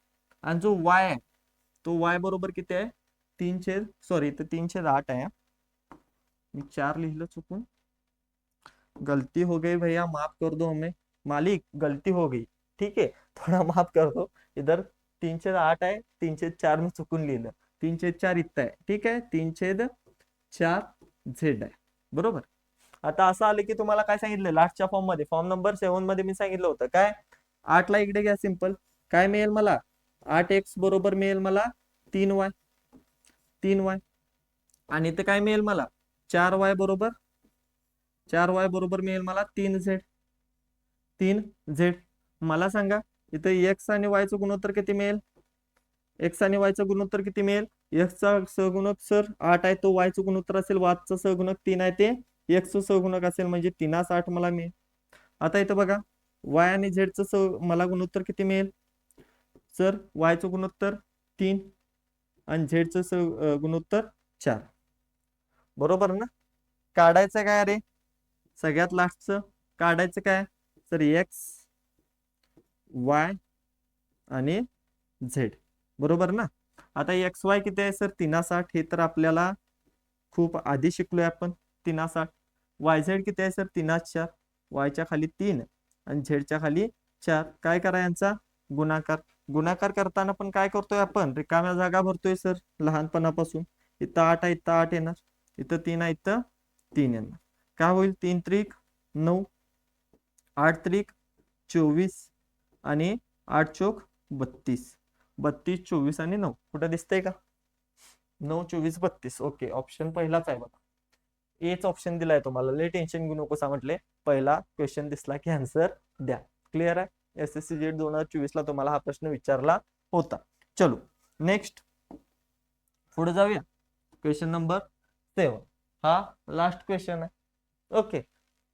आणि जो वाय आहे तो वाय बरोबर किती आहे 3/8 आहे. मी 4 लिहिलं चुकून, गलती हो गई भैया माफ कर दो हमें, मालिक गलती हो गई. ठीक है थोड़ा माफ कर दो. इधर 3/8 आहे, 3/4 में चुकून लिहिलं. 3/4 इथं आहे. ठीक आहे 3/4 झेड आहे. बरोबर. आता असं आलं की तुम्हाला काय सांगितलं लास्टच्या फॉर्म मध्ये, फॉर्म नंबर 7 मध्ये मी सांगितलं होतं काय 8 ला इकडे घ्या सिंपल. काय मिळेल मला 8x बरोबर मिळेल मला 3y. 3y आणि इथं काय मिळेल मला 4y बरोबर 4y बरोबर मिळेल मला 3z. 3z. मला सांगा इथं x आणि y चं गुणोत्तर किती मिळेल. x आणि y चं गुणोत्तर किती मिळेल. x चा सहगुणक सर 8 आहे तो y चं गुणोत्तर असेल, y चा सहगुणक 3 आहे ते x चं सहगुणक असेल, म्हणजे 3/8 मला मिळेल. आता इथं बघा y आणि z चं मला गुणोत्तर किती मिळेल सर. y चं गुणोत्तर 3 आणि z चं गुणोत्तर 4. बरोबर ना. काढायचं काय अरे सगळ्यात लास्टचं काढायचं काय सर एक्स वाय आणि झेड. बरोबर ना. आता एक्स वाय किती आहे सर 3/8, हे तर आपल्याला खूप आधी शिकलोय आपण 3/8. वाय झेड किती आहे सर 3/4. वायच्या खाली 3 आणि झेडच्या खाली 4. काय करा यांचा गुणाकार. गुणाकार करताना पण काय करतोय आपण रिकाम्या जागा भरतोय सर लहानपणापासून. इथं 8 आहे इथं 8 येणार, इथं 3 आहे इथं 3 येणार. काय होईल 3 त्रिक 9, 8 त्रिक 24 आणि 8 चोक 32. 32 24 आणि 9 कुठं दिसतंय का 9 24 32. ओके ऑप्शन पहिलाच आहे बघा. एच ऑप्शन दिलाय तुम्हाला, लय टेन्शन घेऊ नको म्हटले. पहिला क्वेश्चन दिसला की आन्सर द्या. क्लिअर आहे. एसएससी जेड 2024 ला तुम्हाला हा प्रश्न विचारला होता. चलो नेक्स्ट पुढे जाऊया. Question number 7. हा लास्ट क्वेश्चन आहे. ओके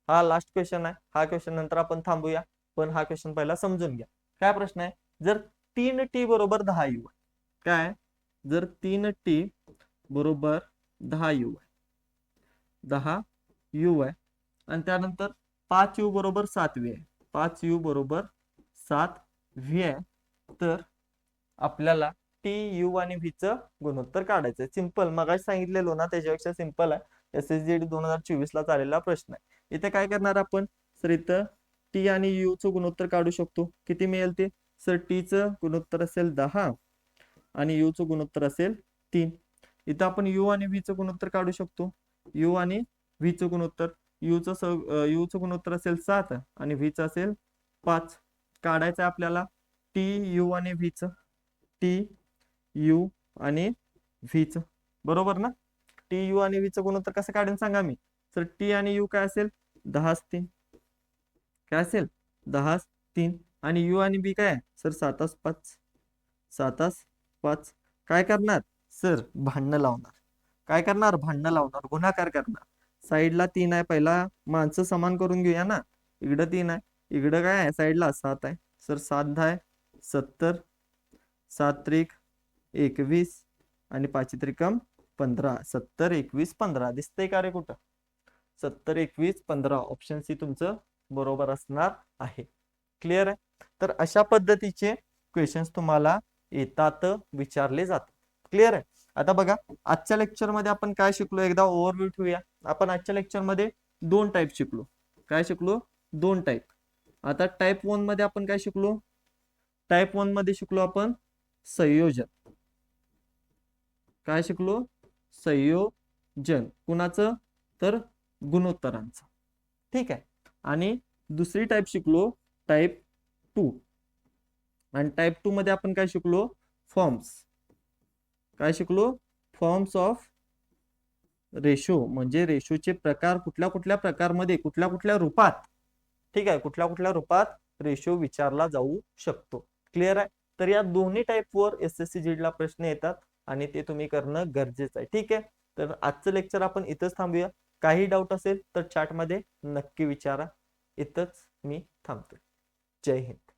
हा लास्ट क्वेश्चन आहे. हा क्वेश्चन नंतर आपण थांबूया, पण हा क्वेश्चन पहिला समजून घ्या. काय प्रश्न आहे जर 3t बरोबर 10u काय जर 3t बरोबर 10u 10u आहे आणि त्यानंतर 5u बरोबर 7v आहे. 5u बरोबर 7v आहे, तर आपल्याला टी यू आणि व्ही चं गुणोत्तर काढायचं. सिंपल मगाशी सांगितलेलो ना त्याच्यापेक्षा सिंपल आहे. एसएसजी 2024 ला चाललेला प्रश्न आहे. इथे काय करणार आपण सर इथं टी आणि यू चं गुणोत्तर काढू शकतो. किती मिळेल ते? सर टीचं गुणोत्तर असेल 10 आणि यू चं गुणोत्तर असेल 3. इथं आपण यू आणि व्ही चं गुणोत्तर काढू शकतो. यू आणि व्ही चं गुणोत्तर, यू चं गुणोत्तर असेल 7 आणि व्ही चं असेल 5. काढायचं आहे आपल्याला टी यू आणि व्ही चं, टी यू आणि व्ही चं, बरोबर ना? टी यू आणि व्ही चं गुणोत्तर कसं काढेन सांगा मी. तर टी आणि यू काय असेल? 10 3. काय असेल? 10 3. आणि यू आणि बी काय आहे? सर 7 5. 7 5. काय करणार सर? भांडणं लावणार. काय करणार? भांडणं लावणार, गुणाकार करणार. साईडला 3 आहे, पहिला माणसं समान करून घेऊया ना. इकडं 3 आहे, इकडं काय आहे? साईडला 7 आहे. सर 7 10 आहे 70, 7 त्रिक 21 आणि 5 त्रिकम 15. 70 21 15 दिसतंय का रे कुठं? 70 21 15 ऑप्शन सी तुमचं बरोबर असणार आहे. क्लिअर आहे? तर अशा पद्धतीचे क्वेश्चन्स तुम्हाला येतात, विचारले जातात. क्लिअर आहे? आता बघा, आजच्या लेक्चर मध्ये आपण काय शिकलो एकदा ओव्हरव्ह्यू ठेवूया. आपण आजच्या लेक्चर मध्ये 2 टाईप शिकलो. काय शिकलो? 2 टाईप. आता टाईप 1 मध्ये आपण काय शिकलो? टाईप 1 मध्ये शिकलो आपण संयोजन. काय शिकलो? संयोजन. कुणाचं? तर गुणोत्तरांचं. ठीक आहे. आणि दुसरी टाईप शिकलो टाईप 2. आणि टाईप 2 मध्ये आपण काय शिकलो? फॉर्म्स. काय शिकलो? फॉर्म्स ऑफ रेशो, म्हणजे रेशोचे प्रकार, कुठल्या कुठल्या प्रकारमध्ये, कुठल्या कुठल्या रूपात, ठीक आहे, कुठल्या कुठल्या रूपात रेशो विचारला जाऊ शकतो. क्लिअर आहे? तर या दोन्ही टाईपवर एसएससी जीडी ला प्रश्न येतात आणि ते तुम्ही करणं गरजेचं आहे. ठीक आहे, तर आजचं लेक्चर आपण इथंच थांबूया. काही डाऊट असेल तर चॅटमध्ये नक्की विचारा. इथंच मी थांबतो. जय हिंद.